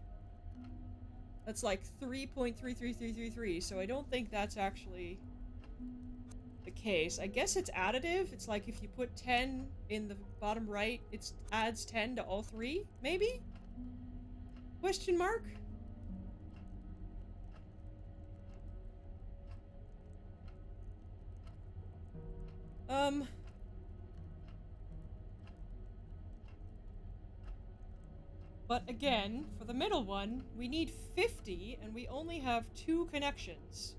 Speaker 1: that's like 3.33333, so I don't think that's actually the case. I guess it's additive. It's like if you put 10 in the bottom right, it adds 10 to all 3, maybe? Question mark? But again, for the middle one, we need 50, and we only have 2 connections.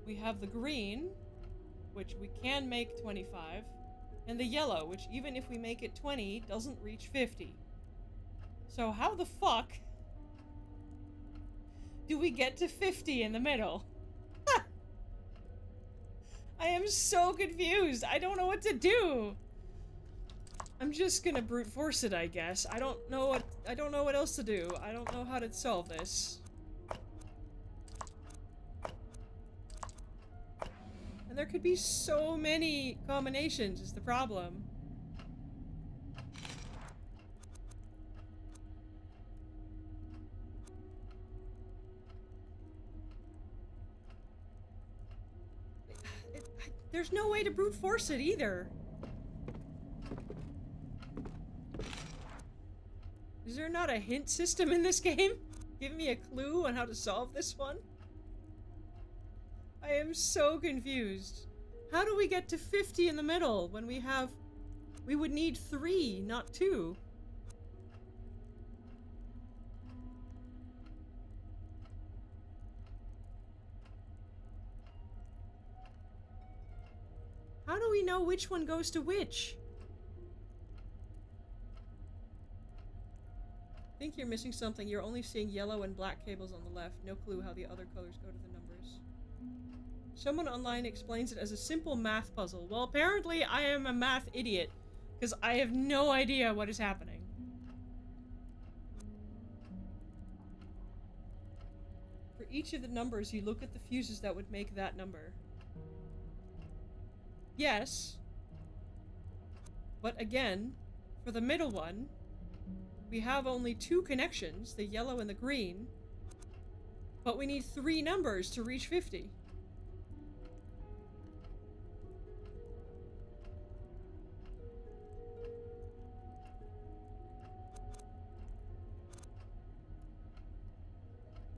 Speaker 1: We have the green, which we can make 25, and the yellow, which even if we make it 20, doesn't reach 50. So how the fuck do we get to 50 in the middle? I am so confused. I don't know what to do. I'm just gonna brute force it, I guess. I don't know what else to do. I don't know how to solve this. And there could be so many combinations is the problem. There's no way to brute force it either. Is there not a hint system in this game? Give me a clue on how to solve this one? I am so confused. How do we get to 50 in the middle when we would need 3, not 2? How do we know which one goes to which? I think you're missing something. You're only seeing yellow and black cables on the left. No clue how the other colors go to the numbers. Someone online explains it as a simple math puzzle. Well, apparently I am a math idiot, because I have no idea what is happening. For each of the numbers, you look at the fuses that would make that number. Yes. But again, for the middle one, we have only 2 connections, the yellow and the green, but we need 3 numbers to reach 50.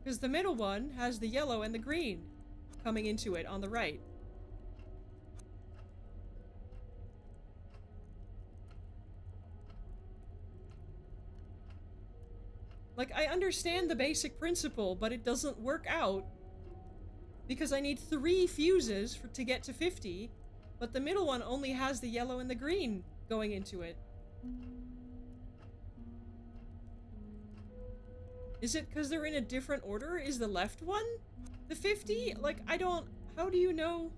Speaker 1: Because the middle one has the yellow and the green coming into it on the right. Like, I understand the basic principle, but it doesn't work out. Because I need 3 fuses to get to 50, but the middle one only has the yellow and the green going into it. Is it because they're in a different order? Is the left one the 50? Like, I don't... How do you know?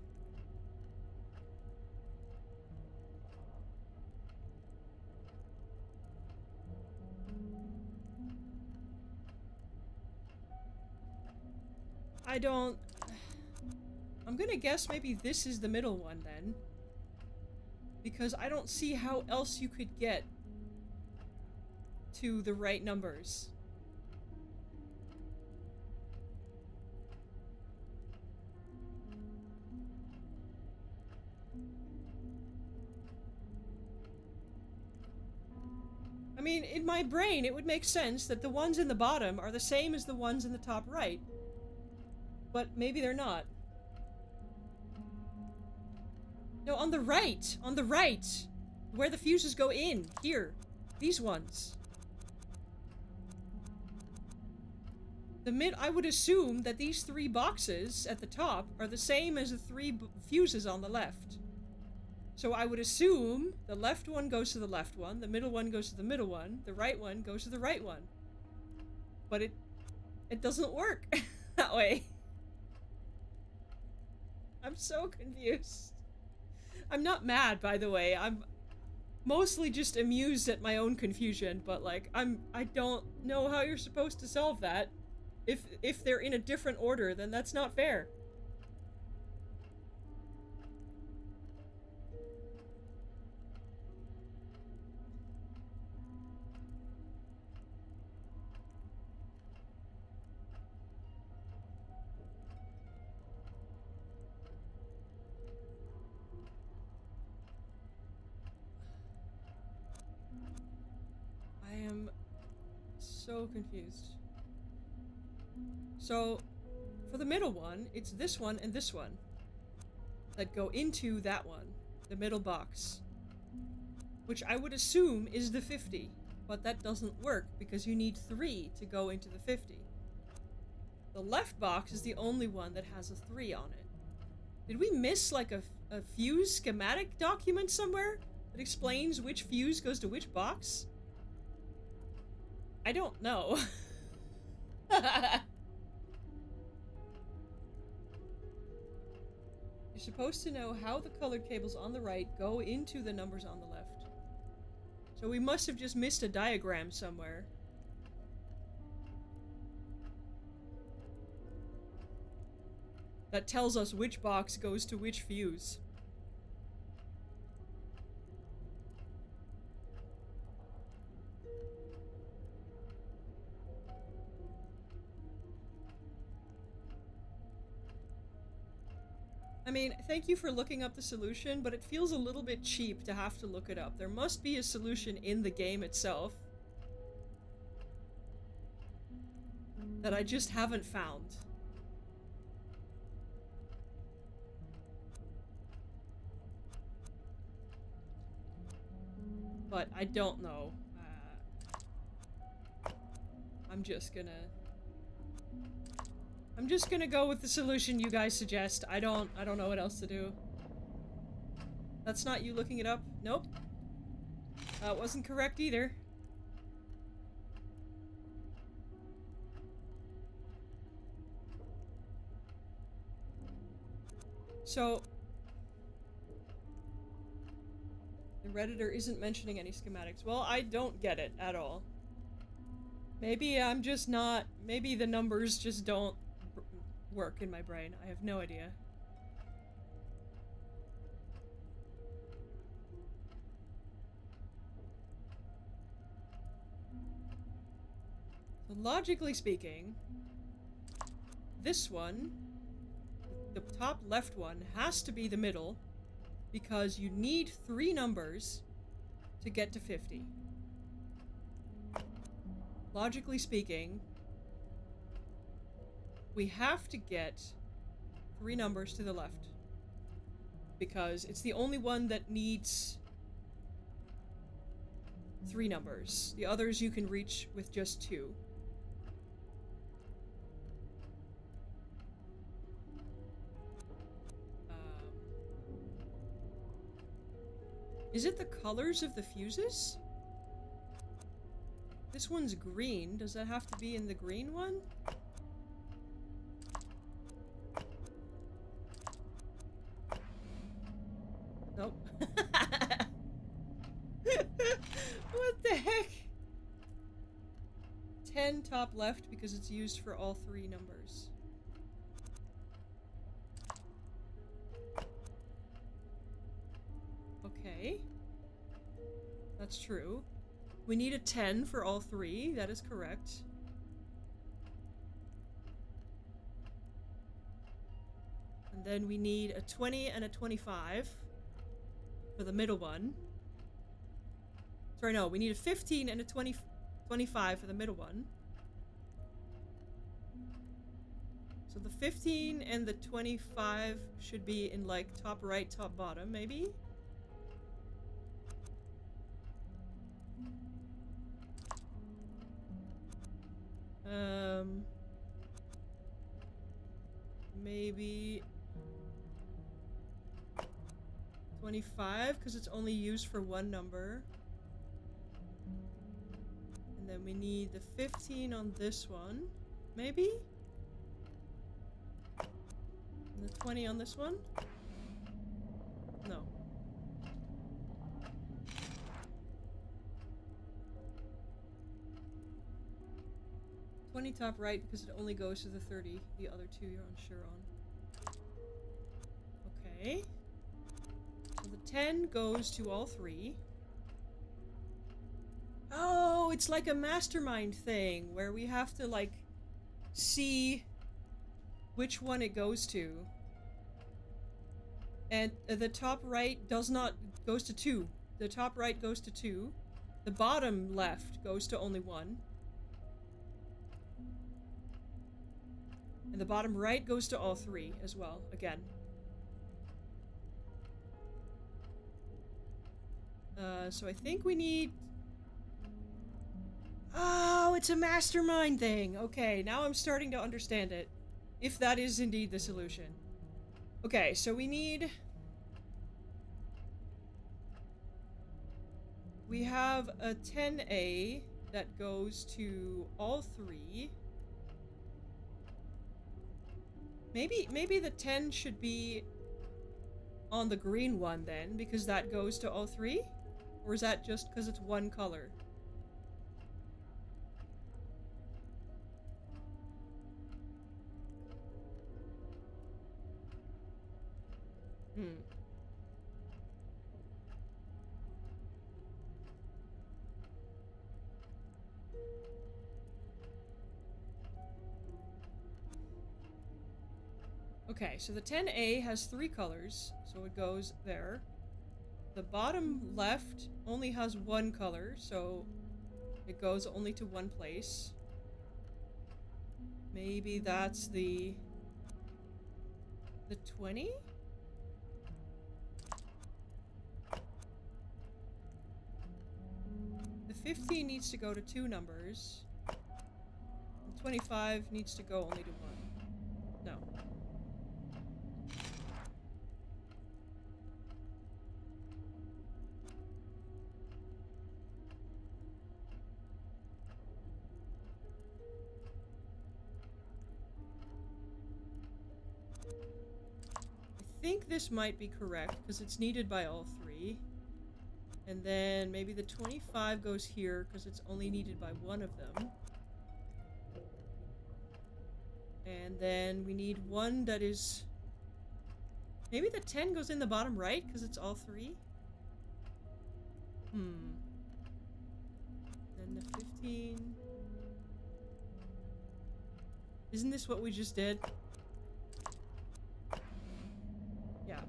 Speaker 1: I don't... I'm gonna guess maybe this is the middle one then. Because I don't see how else you could get to the right numbers. I mean, in my brain, it would make sense that the ones in the bottom are the same as the ones in the top right. But maybe they're not. No, on the right! On the right! Where the fuses go in. Here. These ones. I would assume that these 3 boxes at the top are the same as the 3 fuses on the left. So I would assume the left one goes to the left one, the middle one goes to the middle one, the right one goes to the right one. But it doesn't work that way. I'm so confused. I'm not mad, by the way. I'm mostly just amused at my own confusion, but like, I don't know how you're supposed to solve that. If they're in a different order, then that's not fair. I am so confused. So, for the middle one, it's this one and this one that go into that one, the middle box. Which I would assume is the 50, but that doesn't work because you need 3 to go into the 50. The left box is the only one that has a 3 on it. Did we miss like a fuse schematic document somewhere that explains which fuse goes to which box? I don't know. You're supposed to know how the colored cables on the right go into the numbers on the left. So we must have just missed a diagram somewhere. That tells us which box goes to which fuse. I mean, thank you for looking up the solution, but it feels a little bit cheap to have to look it up. There must be a solution in the game itself that I just haven't found. But I don't know. I'm just gonna go with the solution you guys suggest. I don't know what else to do. That's not you looking it up? Nope. That wasn't correct either. So the Redditor isn't mentioning any schematics. Well, I don't get it at all. Maybe I'm just not... Maybe the numbers just don't work in my brain. I have no idea. So logically speaking, this one, the top left one, has to be the middle because you need 3 numbers to get to 50. Logically speaking, we have to get 3 numbers to the left because it's the only one that needs 3 numbers. The others you can reach with just 2. Is it the colors of the fuses? This one's green. Does that have to be in the green one? Nope. What the heck? 10 top left because it's used for all 3 numbers. Okay. That's true. We need a 10 for all 3. That is correct. And then we need a 20 and a 25 for the middle one. Sorry, no. We need a 15 and a 25 for the middle one. So the 15 and the 25 should be in, like, top right, top bottom, maybe? Maybe 25, because it's only used for 1 number. And then we need the 15 on this one, maybe? And the 20 on this one? No. Top right because it only goes to the 30. The other 2 you're unsure on. Okay. So the 10 goes to all 3. Oh, it's like a mastermind thing where we have to, like, see which one it goes to. And the top right goes to 2. The top right goes to 2. The bottom left goes to only 1. And the bottom right goes to all 3 as well, again. So I think we need... Oh, it's a mastermind thing! Okay, now I'm starting to understand it. If that is indeed the solution. Okay, so we need... We have a 10A that goes to all 3. Maybe the 10 should be on the green one then, because that goes to all 3? Or is that just because it's one color? Hmm. Okay, so the 10A has 3 colors, so it goes there. The bottom left only has 1 color, so it goes only to one place. Maybe that's the 20? The 15 needs to go to 2 numbers. The 25 needs to go only to 1. No. I think this might be correct, because it's needed by all 3. And then maybe the 25 goes here, because it's only needed by 1 of them. And then we need one that is... Maybe the 10 goes in the bottom right, because it's all 3? Then the 15... Isn't this what we just did? Yeah.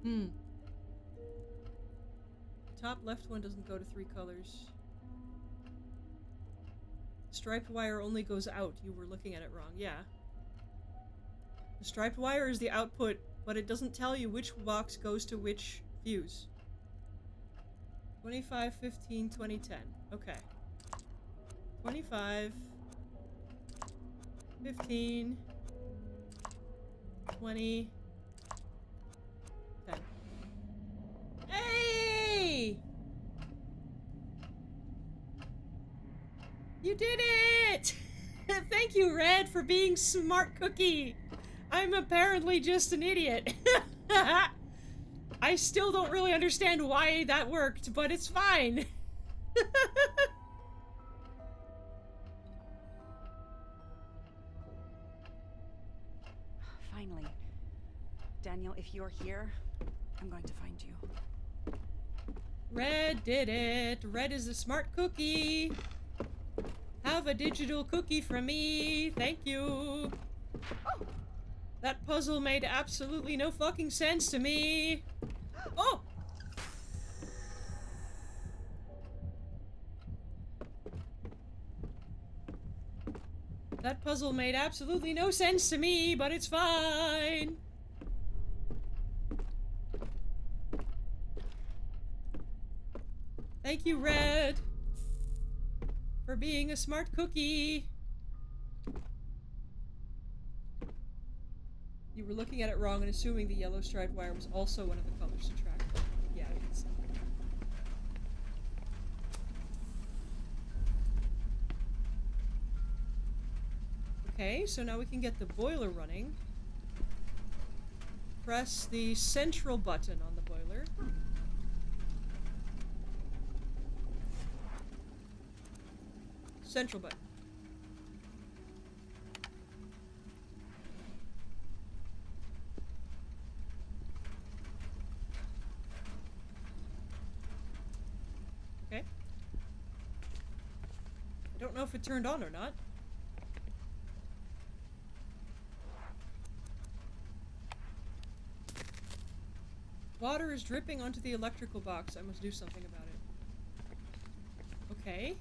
Speaker 1: The top left one doesn't go to 3 colors. Striped wire only goes out. You were looking at it wrong. Yeah. The striped wire is the output, but it doesn't tell you which box goes to which fuse. 25, 15, 20, 10. Okay. 25, 15, 20, 10. Hey! You did it! Thank you, Red, for being smart cookie. I'm apparently just an idiot. I still don't really understand why that worked, but it's fine.
Speaker 4: Finally. Daniel, if you're here, I'm going to find you.
Speaker 1: Red did it. Red is a smart cookie. Have a digital cookie from me. Thank you. Oh! That puzzle made absolutely no fucking sense to me. Oh! That puzzle made absolutely no sense to me, but it's fine. Thank you, Red, for being a smart cookie. You were looking at it wrong and assuming the yellow striped wire was also one of the colors to track. Yeah, it's not. Okay, so now we can get the boiler running. Press the central button on the boiler. Central button. Okay. I don't know if it turned on or not. Water is dripping onto the electrical box. I must do something about it. Okay.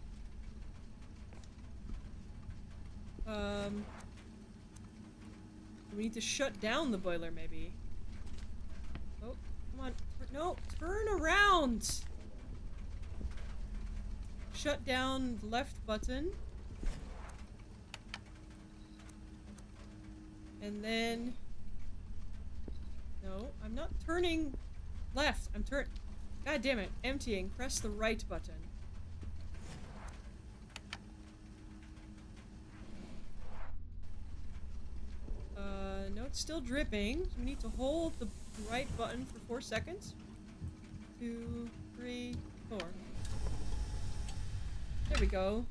Speaker 1: We need to shut down the boiler, maybe. Oh, come on. No, turn around! Shut down the left button. And then... No, I'm not turning left. I'm God damn it. Emptying. Press the right button. it's still dripping. So we need to hold the right button for 4 seconds. 2, 3, 4. There we go.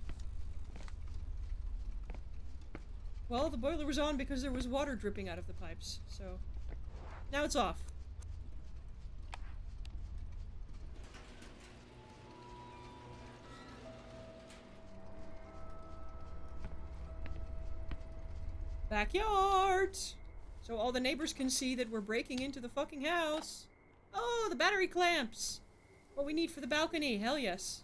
Speaker 1: Well, the boiler was on because there was water dripping out of the pipes, so now it's off. Backyard! So all the neighbors can see that we're breaking into the fucking house. Oh, the battery clamps! What we need for the balcony, hell yes.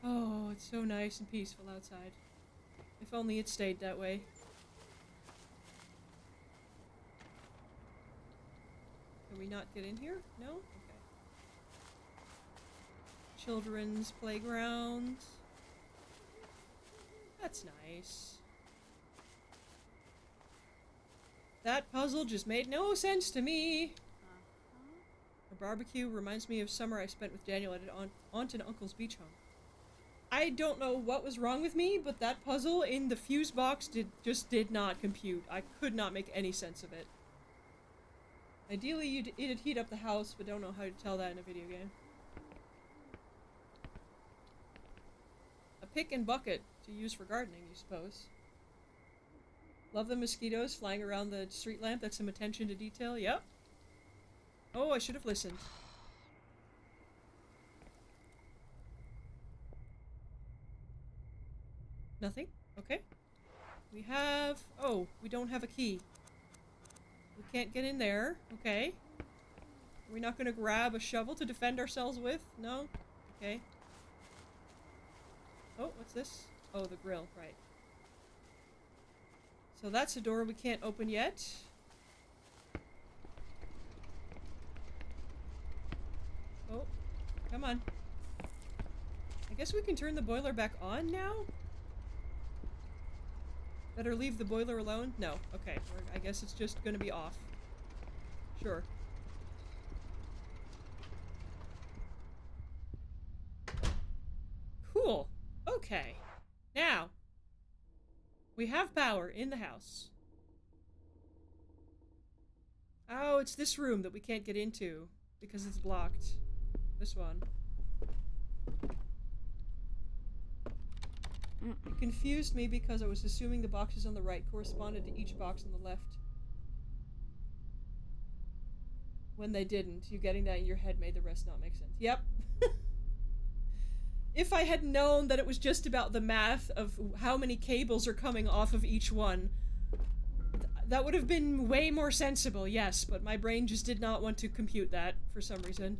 Speaker 1: Oh, it's so nice and peaceful outside. If only it stayed that way. Can we not get in here? No? Okay. Children's playground. That's nice. That puzzle just made no sense to me. A barbecue reminds me of summer I spent with Daniel at an aunt and uncle's beach home. I don't know what was wrong with me, but that puzzle in the fuse box just did not compute. I could not make any sense of it. Ideally, it'd heat up the house, but don't know how to tell that in a video game. A pick and bucket to use for gardening, you suppose. Love the mosquitoes flying around the street lamp. That's some attention to detail. Yep. Oh, I should have listened. Nothing? Okay. We have... Oh, we don't have a key. We can't get in there. Okay. Are we not going to grab a shovel to defend ourselves with? No? Okay. Oh, what's this? Oh, the grill. Right. So that's a door we can't open yet. Oh, come on. I guess we can turn the boiler back on now? Better leave the boiler alone? No. Okay. I guess it's just gonna be off. Sure. Cool. Okay. Now, we have power in the house. Oh, it's this room that we can't get into because it's blocked. This one. It confused me because I was assuming the boxes on the right corresponded to each box on the left. When they didn't. You getting that in your head made the rest not make sense. Yep. If I had known that it was just about the math of how many cables are coming off of each one, that would have been way more sensible, yes, but my brain just did not want to compute that for some reason.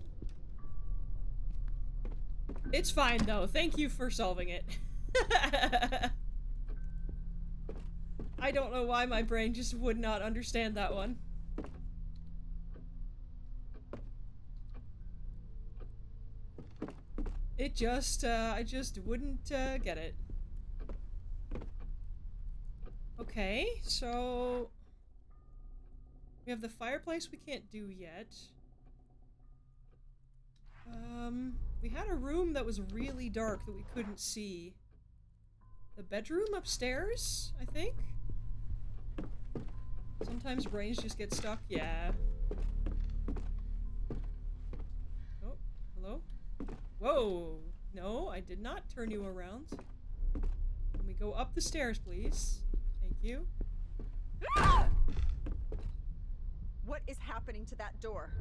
Speaker 1: It's fine, though. Thank you for solving it. I don't know why my brain just would not understand that one. It just, I just wouldn't, get it. Okay, so... we have the fireplace we can't do yet. We had a room that was really dark that we couldn't see. The bedroom upstairs, I think? Sometimes brains just get stuck, yeah. Oh, hello? Whoa! No, I did not turn you around. Can we go up the stairs, please? Thank you.
Speaker 4: What is happening to that door?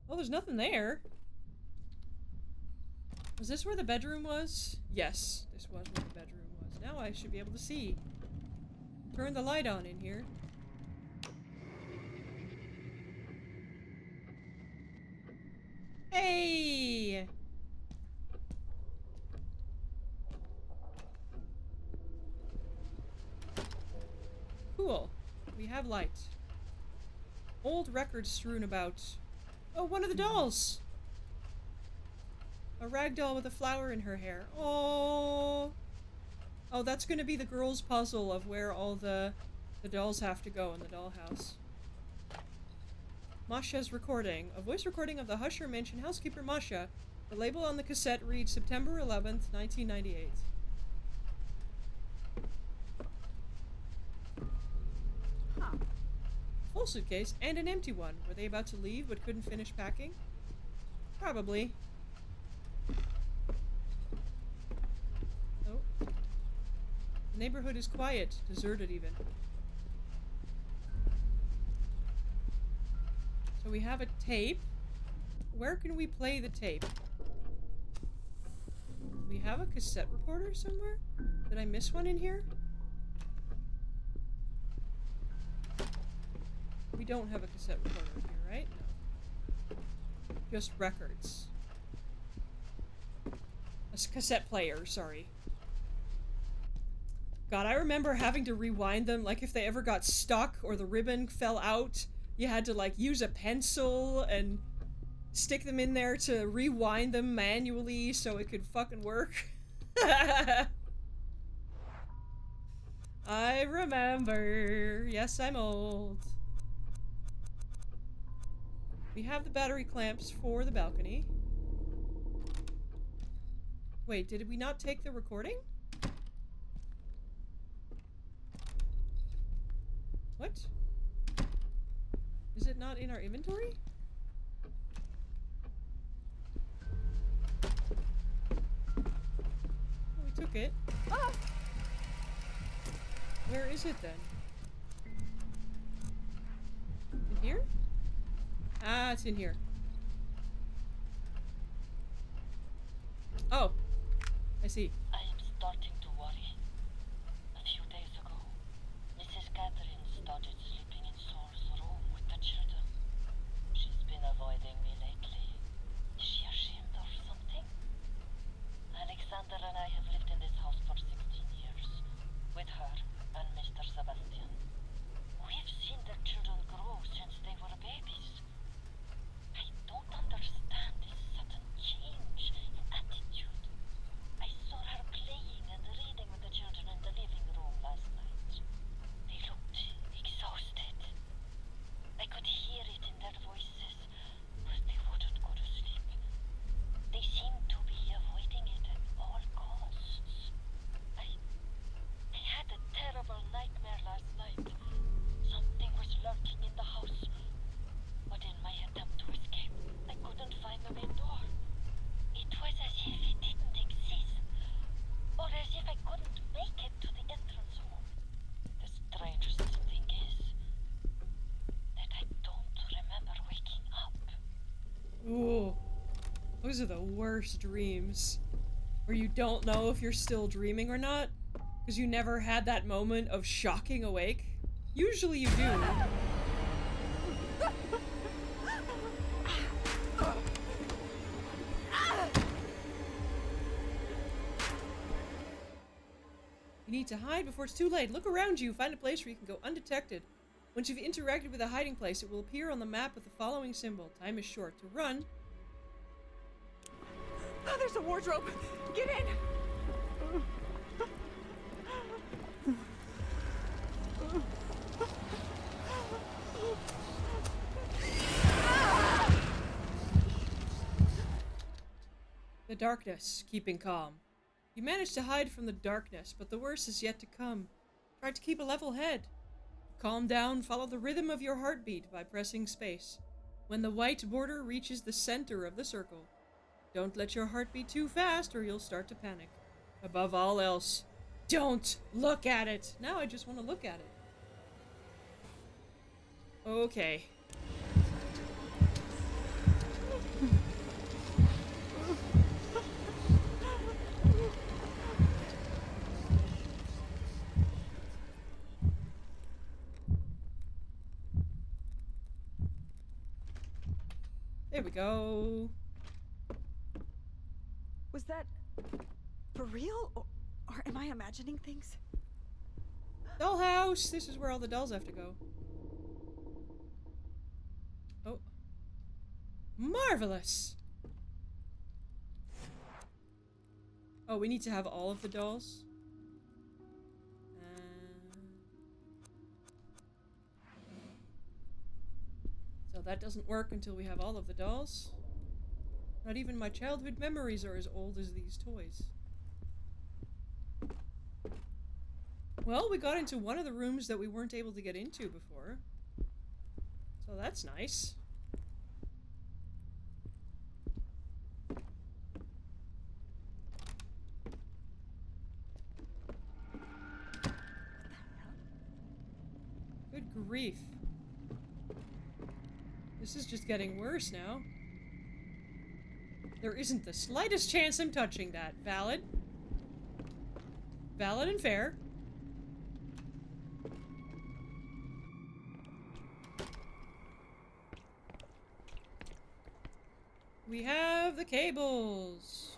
Speaker 1: Oh, there's nothing there. Was this where the bedroom was? Yes, this was where the bedroom was. Now I should be able to see. Turn the light on in here. Hey! Cool. We have light. Old records strewn about. Oh, one of the dolls! A rag doll with a flower in her hair. Oh. Oh, that's gonna be the girl's puzzle of where all the dolls have to go in the dollhouse. Masha's recording. A voice recording of the Husher mentioned housekeeper Masha. The label on the cassette reads September 11th, 1998.
Speaker 4: Huh.
Speaker 1: Full suitcase and an empty one. Were they about to leave but couldn't finish packing? Probably. Oh. The neighborhood is quiet, deserted even. So we have a tape. Where can we play the tape? We have a cassette recorder somewhere? Did I miss one in here? We don't have a cassette recorder here, right? No. Just records. A cassette player, sorry. God, I remember having to rewind them, like if they ever got stuck or the ribbon fell out, you had to like use a pencil and stick them in there to rewind them manually so it could fucking work. I remember. Yes, I'm old. We have the battery clamps for the balcony. Wait, did we not take the recording? What? Is it not in our inventory? Oh, we took it.
Speaker 4: Ah!
Speaker 1: Where is it then? In here? Ah, it's in here. Oh, I see.
Speaker 6: I am starting to worry. A few days ago, Mrs. Catherine started sleeping in Saul's room with the children. She's been avoiding me lately. Is she ashamed or something? Alexander and I have lived in this house for 16 years, with her and Mr. Sebastian. We've seen the children grow since they were babies. I don't understand this sudden change in attitude. I saw her playing and reading with the children in the living room last night. They looked exhausted. I could hear it in their voices, but they wouldn't go to sleep. They seemed to be avoiding it at all costs. I had a terrible nightmare last night. Something was lurking in the house. But in my attempt to escape, I couldn't find the main door. It was as if it didn't exist, or as if I couldn't make it to the entrance hall. The strangest thing is that I don't remember waking up.
Speaker 1: Ooh. Those are the worst dreams. Where you don't know if you're still dreaming or not. Because you never had that moment of shocking awake. Usually you do. You need to hide before it's too late. Look around you. Find a place where you can go undetected. Once you've interacted with a hiding place, it will appear on the map with the following symbol. Time is short. To run,
Speaker 4: Oh, there's a wardrobe! Get in!
Speaker 1: the darkness, keeping calm. You manage to hide from the darkness, but the worst is yet to come. Try to keep a level head. Calm down, follow the rhythm of your heartbeat by pressing space. When the white border reaches the center of the circle, don't let your heart beat too fast or you'll start to panic. Above all else, don't look at it! Now I just want to look at it. Okay. There we go.
Speaker 4: Was that for real? Or am I imagining things?
Speaker 1: Dollhouse! This is where all the dolls have to go. Oh. Marvelous! Oh, we need to have all of the dolls? So that doesn't work until we have all of the dolls. Not even my childhood memories are as old as these toys. Well, we got into one of the rooms that we weren't able to get into before. So that's nice. Good grief. This is just getting worse now. There isn't the slightest chance I'm touching that. Valid. Valid and fair. We have the cables.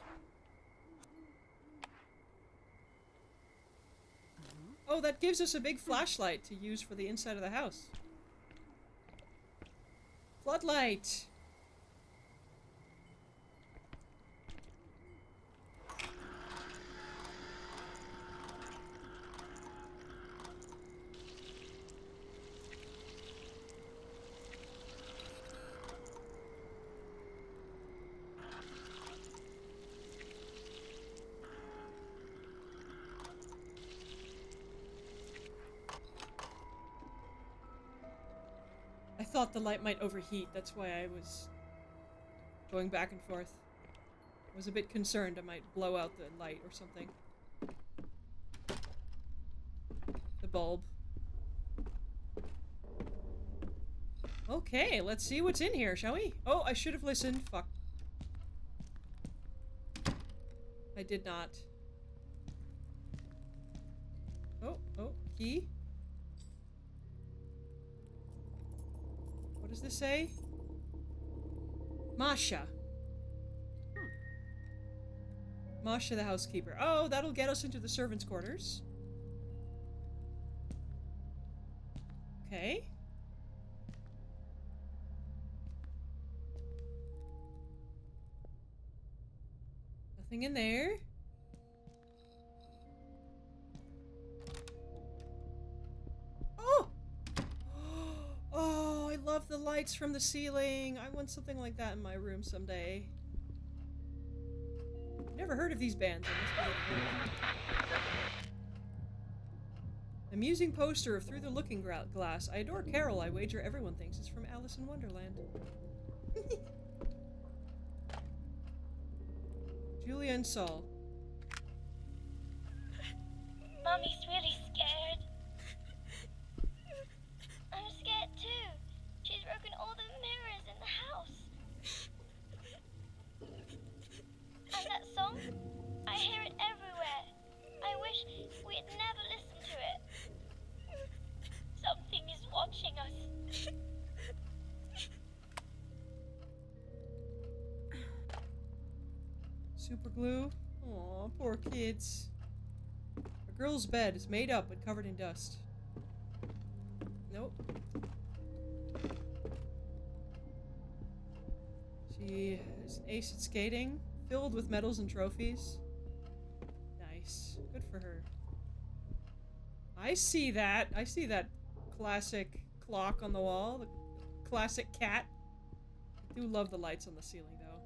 Speaker 1: Oh, that gives us a big flashlight to use for the inside of the house. Floodlight. I thought the light might overheat, that's why I was going back and forth. I was a bit concerned I might blow out the light or something. The bulb. Okay, let's see what's in here, shall we? Oh, I should have listened. Fuck. I did not. Oh, key. What does this say? Masha. Masha the housekeeper. Oh, that'll get us into the servants' quarters. Okay. Nothing in there. Oh! Oh, I love the lights from the ceiling. I want something like that in my room someday. Never heard of these bands. Amusing poster of Through the Looking Glass. I adore Carol. I wager everyone thinks it's from Alice in Wonderland. Julia and Saul.
Speaker 5: Mommy's really scared. I'm scared too. She's broken all the mirrors in the house. And that song? I hear it everywhere. I wish we'd never listened to it. Something is watching us.
Speaker 1: Super glue. Aw, poor kids. A girl's bed is made up but covered in dust. Nope. She is an ace at skating, filled with medals and trophies. Nice. Good for her. I see that. I see that classic clock on the wall. The classic cat. I do love the lights on the ceiling, though.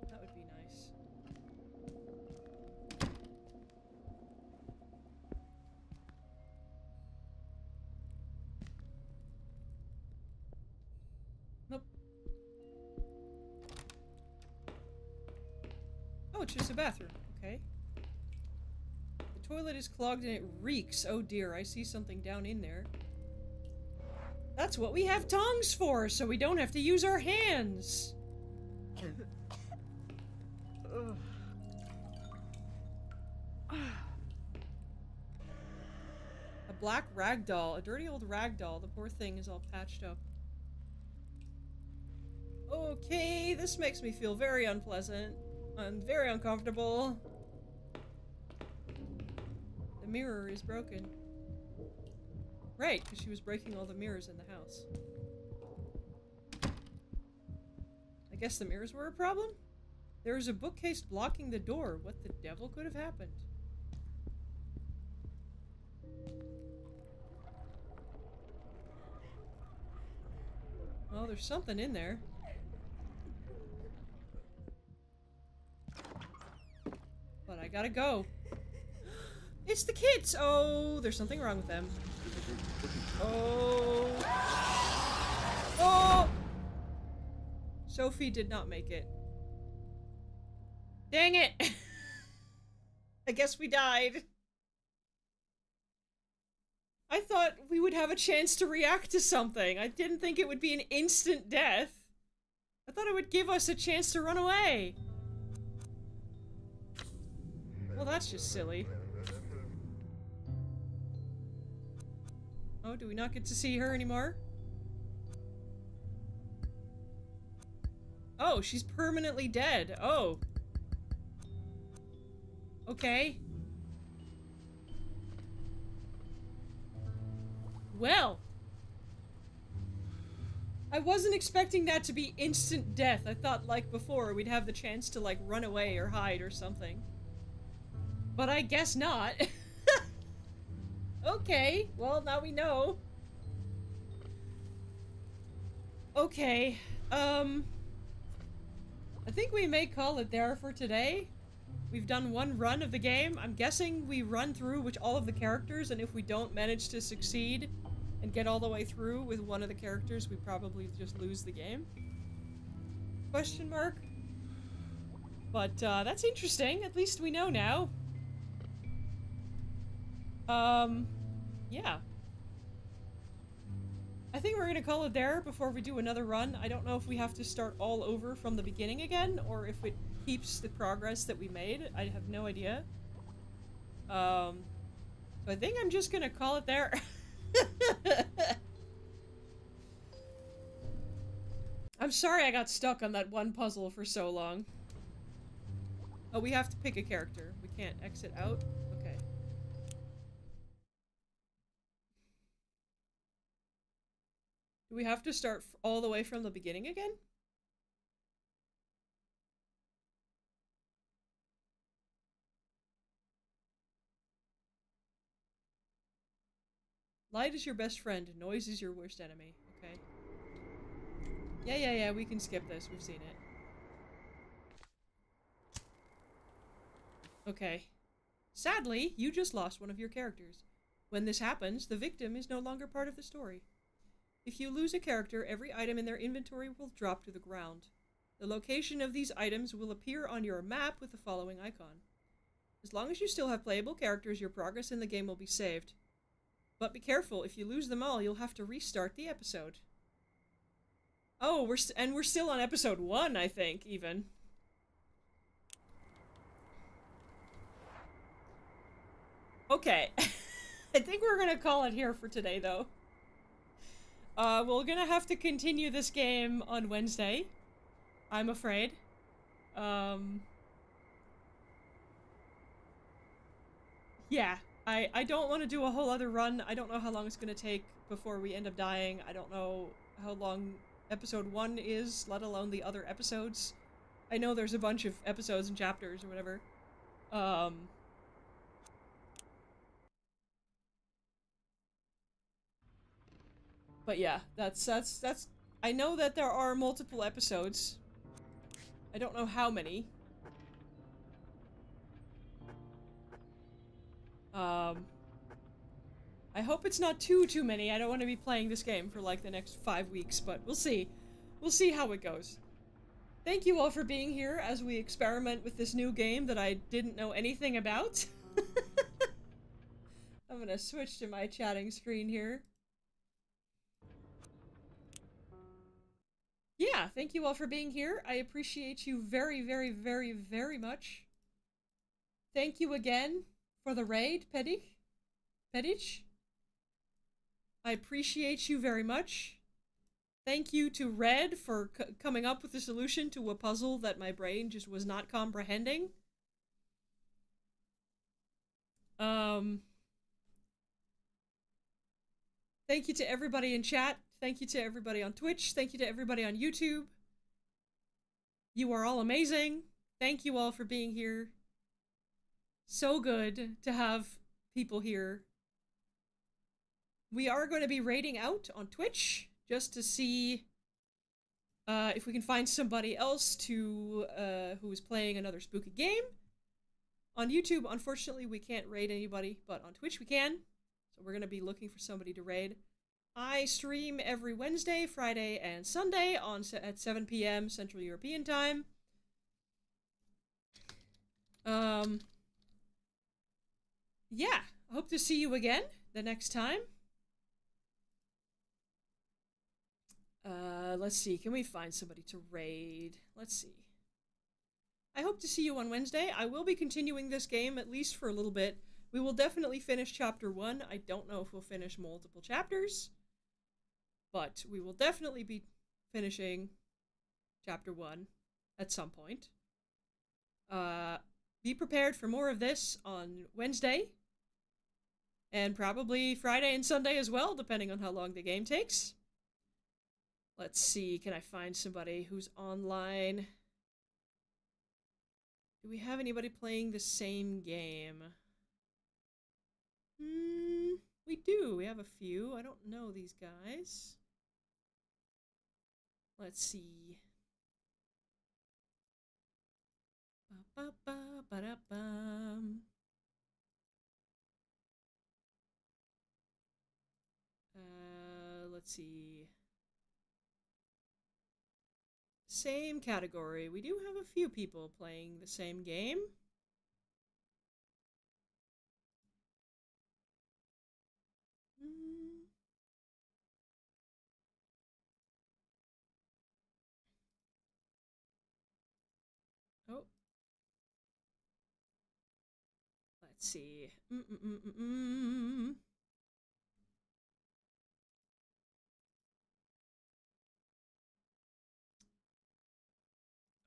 Speaker 1: That would be nice. Nope. Oh, it's just a bathroom. Okay. The toilet is clogged and it reeks. Oh dear, I see something down in there. That's what we have tongs for, so we don't have to use our hands. A black rag doll. A dirty old rag doll. The poor thing is all patched up. Okay, this makes me feel very unpleasant. I'm very uncomfortable. The mirror is broken. Right, because she was breaking all the mirrors in the house. I guess the mirrors were a problem? There is a bookcase blocking the door. What the devil could have happened? Well, Oh, there's something in there. But I gotta go. It's the kids! Oh, there's something wrong with them. Oh. Oh! Sophie did not make it. Dang it! I guess we died. I thought we would have a chance to react to something. I didn't think it would be an instant death. I thought it would give us a chance to run away. Well, that's just silly. Oh, do we not get to see her anymore? Oh, she's permanently dead. Oh. Okay. Well. I wasn't expecting that to be instant death. I thought, like before, we'd have the chance to, like, run away or hide or something. But I guess not. Okay, well, now we know. Okay, I think we may call it there for today. We've done one run of the game. I'm guessing we run through with all of the characters, and if we don't manage to succeed and get all the way through with one of the characters, we probably just lose the game. Question mark? But, that's interesting. At least we know now. Yeah. I think we're gonna call it there before we do another run. I don't know if we have to start all over from the beginning again, or if it keeps the progress that we made. I have no idea. So I think I'm just gonna call it there. I'm sorry I got stuck on that one puzzle for so long. Oh, we have to pick a character. We can't exit out. Okay. Do we have to start all the way from the beginning again? Light is your best friend. Noise is your worst enemy. Okay. Yeah, we can skip this. We've seen it. Okay. Sadly, you just lost one of your characters. When this happens, the victim is no longer part of the story. If you lose a character, every item in their inventory will drop to the ground. The location of these items will appear on your map with the following icon. As long as you still have playable characters, your progress in the game will be saved. But be careful, if you lose them all, you'll have to restart the episode. Oh, we're still on episode 1, I think, even. Okay. I think we're gonna call it here for today, though. We're gonna have to continue this game on Wednesday, I'm afraid. Yeah, I don't want to do a whole other run. I don't know how long it's gonna take before we end up dying. I don't know how long episode 1 is, let alone the other episodes. I know there's a bunch of episodes and chapters or whatever. But yeah, that's I know that there are multiple episodes. I don't know how many. I hope it's not too many. I don't want to be playing this game for like the next 5 weeks, but we'll see. We'll see how it goes. Thank you all for being here as we experiment with this new game that I didn't know anything about. I'm gonna switch to my chatting screen here. Yeah, thank you all for being here. I appreciate you very, very, very, very much. Thank you again for the raid, Pedich. I appreciate you very much. Thank you to Red for coming up with the solution to a puzzle that my brain just was not comprehending. Thank you to everybody in chat. Thank you to everybody on Twitch. Thank you to everybody on YouTube. You are all amazing. Thank you all for being here. So good to have people here. We are going to be raiding out on Twitch just to see If we can find somebody else to who is playing another spooky game. On YouTube, unfortunately, we can't raid anybody, but on Twitch we can. So we're going to be looking for somebody to raid. I stream every Wednesday, Friday, and Sunday at 7 p.m. Central European Time. Yeah, I hope to see you again the next time. Let's see, can we find somebody to raid? Let's see. I hope to see you on Wednesday. I will be continuing this game, at least for a little bit. We will definitely finish Chapter 1. I don't know if we'll finish multiple chapters, but we will definitely be finishing Chapter 1 at some point. Be prepared for more of this on Wednesday, and probably Friday and Sunday as well, depending on how long the game takes. Let's see, can I find somebody who's online? Do we have anybody playing the same game? We do. We have a few. I don't know these guys. Let's see. Ba-ba-ba-ba-da-bum. Let's see. Same category. We do have a few people playing the same game. Oh. Let's see.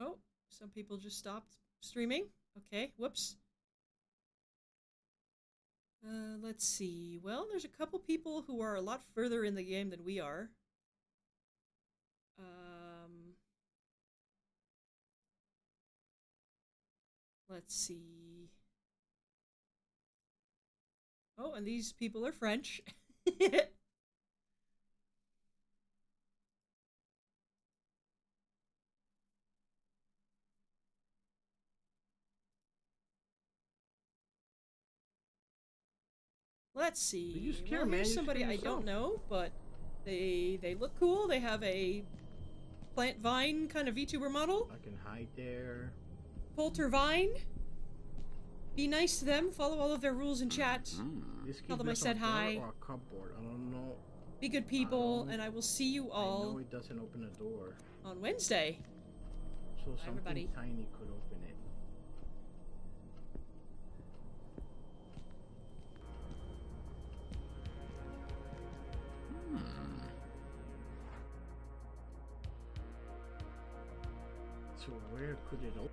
Speaker 1: Oh, some people just stopped streaming. Okay, whoops. Let's see. Well, there's a couple people who are a lot further in the game than we are. Let's see. Oh, and these people are French. Let's see. Well, here's somebody I don't know, but they look cool. They have a plant vine kind of VTuber model.
Speaker 7: I can hide there.
Speaker 1: Polter Vine. Be nice to them. Follow all of their rules in chat. Tell them I said hi.
Speaker 7: Or a cupboard. I don't know.
Speaker 1: Be good people, and I will see you all.
Speaker 7: I know it doesn't open a door.
Speaker 1: On Wednesday.
Speaker 7: So
Speaker 1: Bye,
Speaker 7: something
Speaker 1: everybody.
Speaker 7: tiny could open it. So where could it open?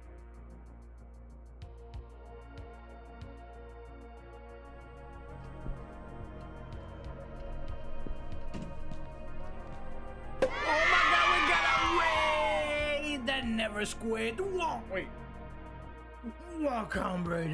Speaker 7: Oh my god, we got a raid! The Neversquid! Wait. Welcome, Raider.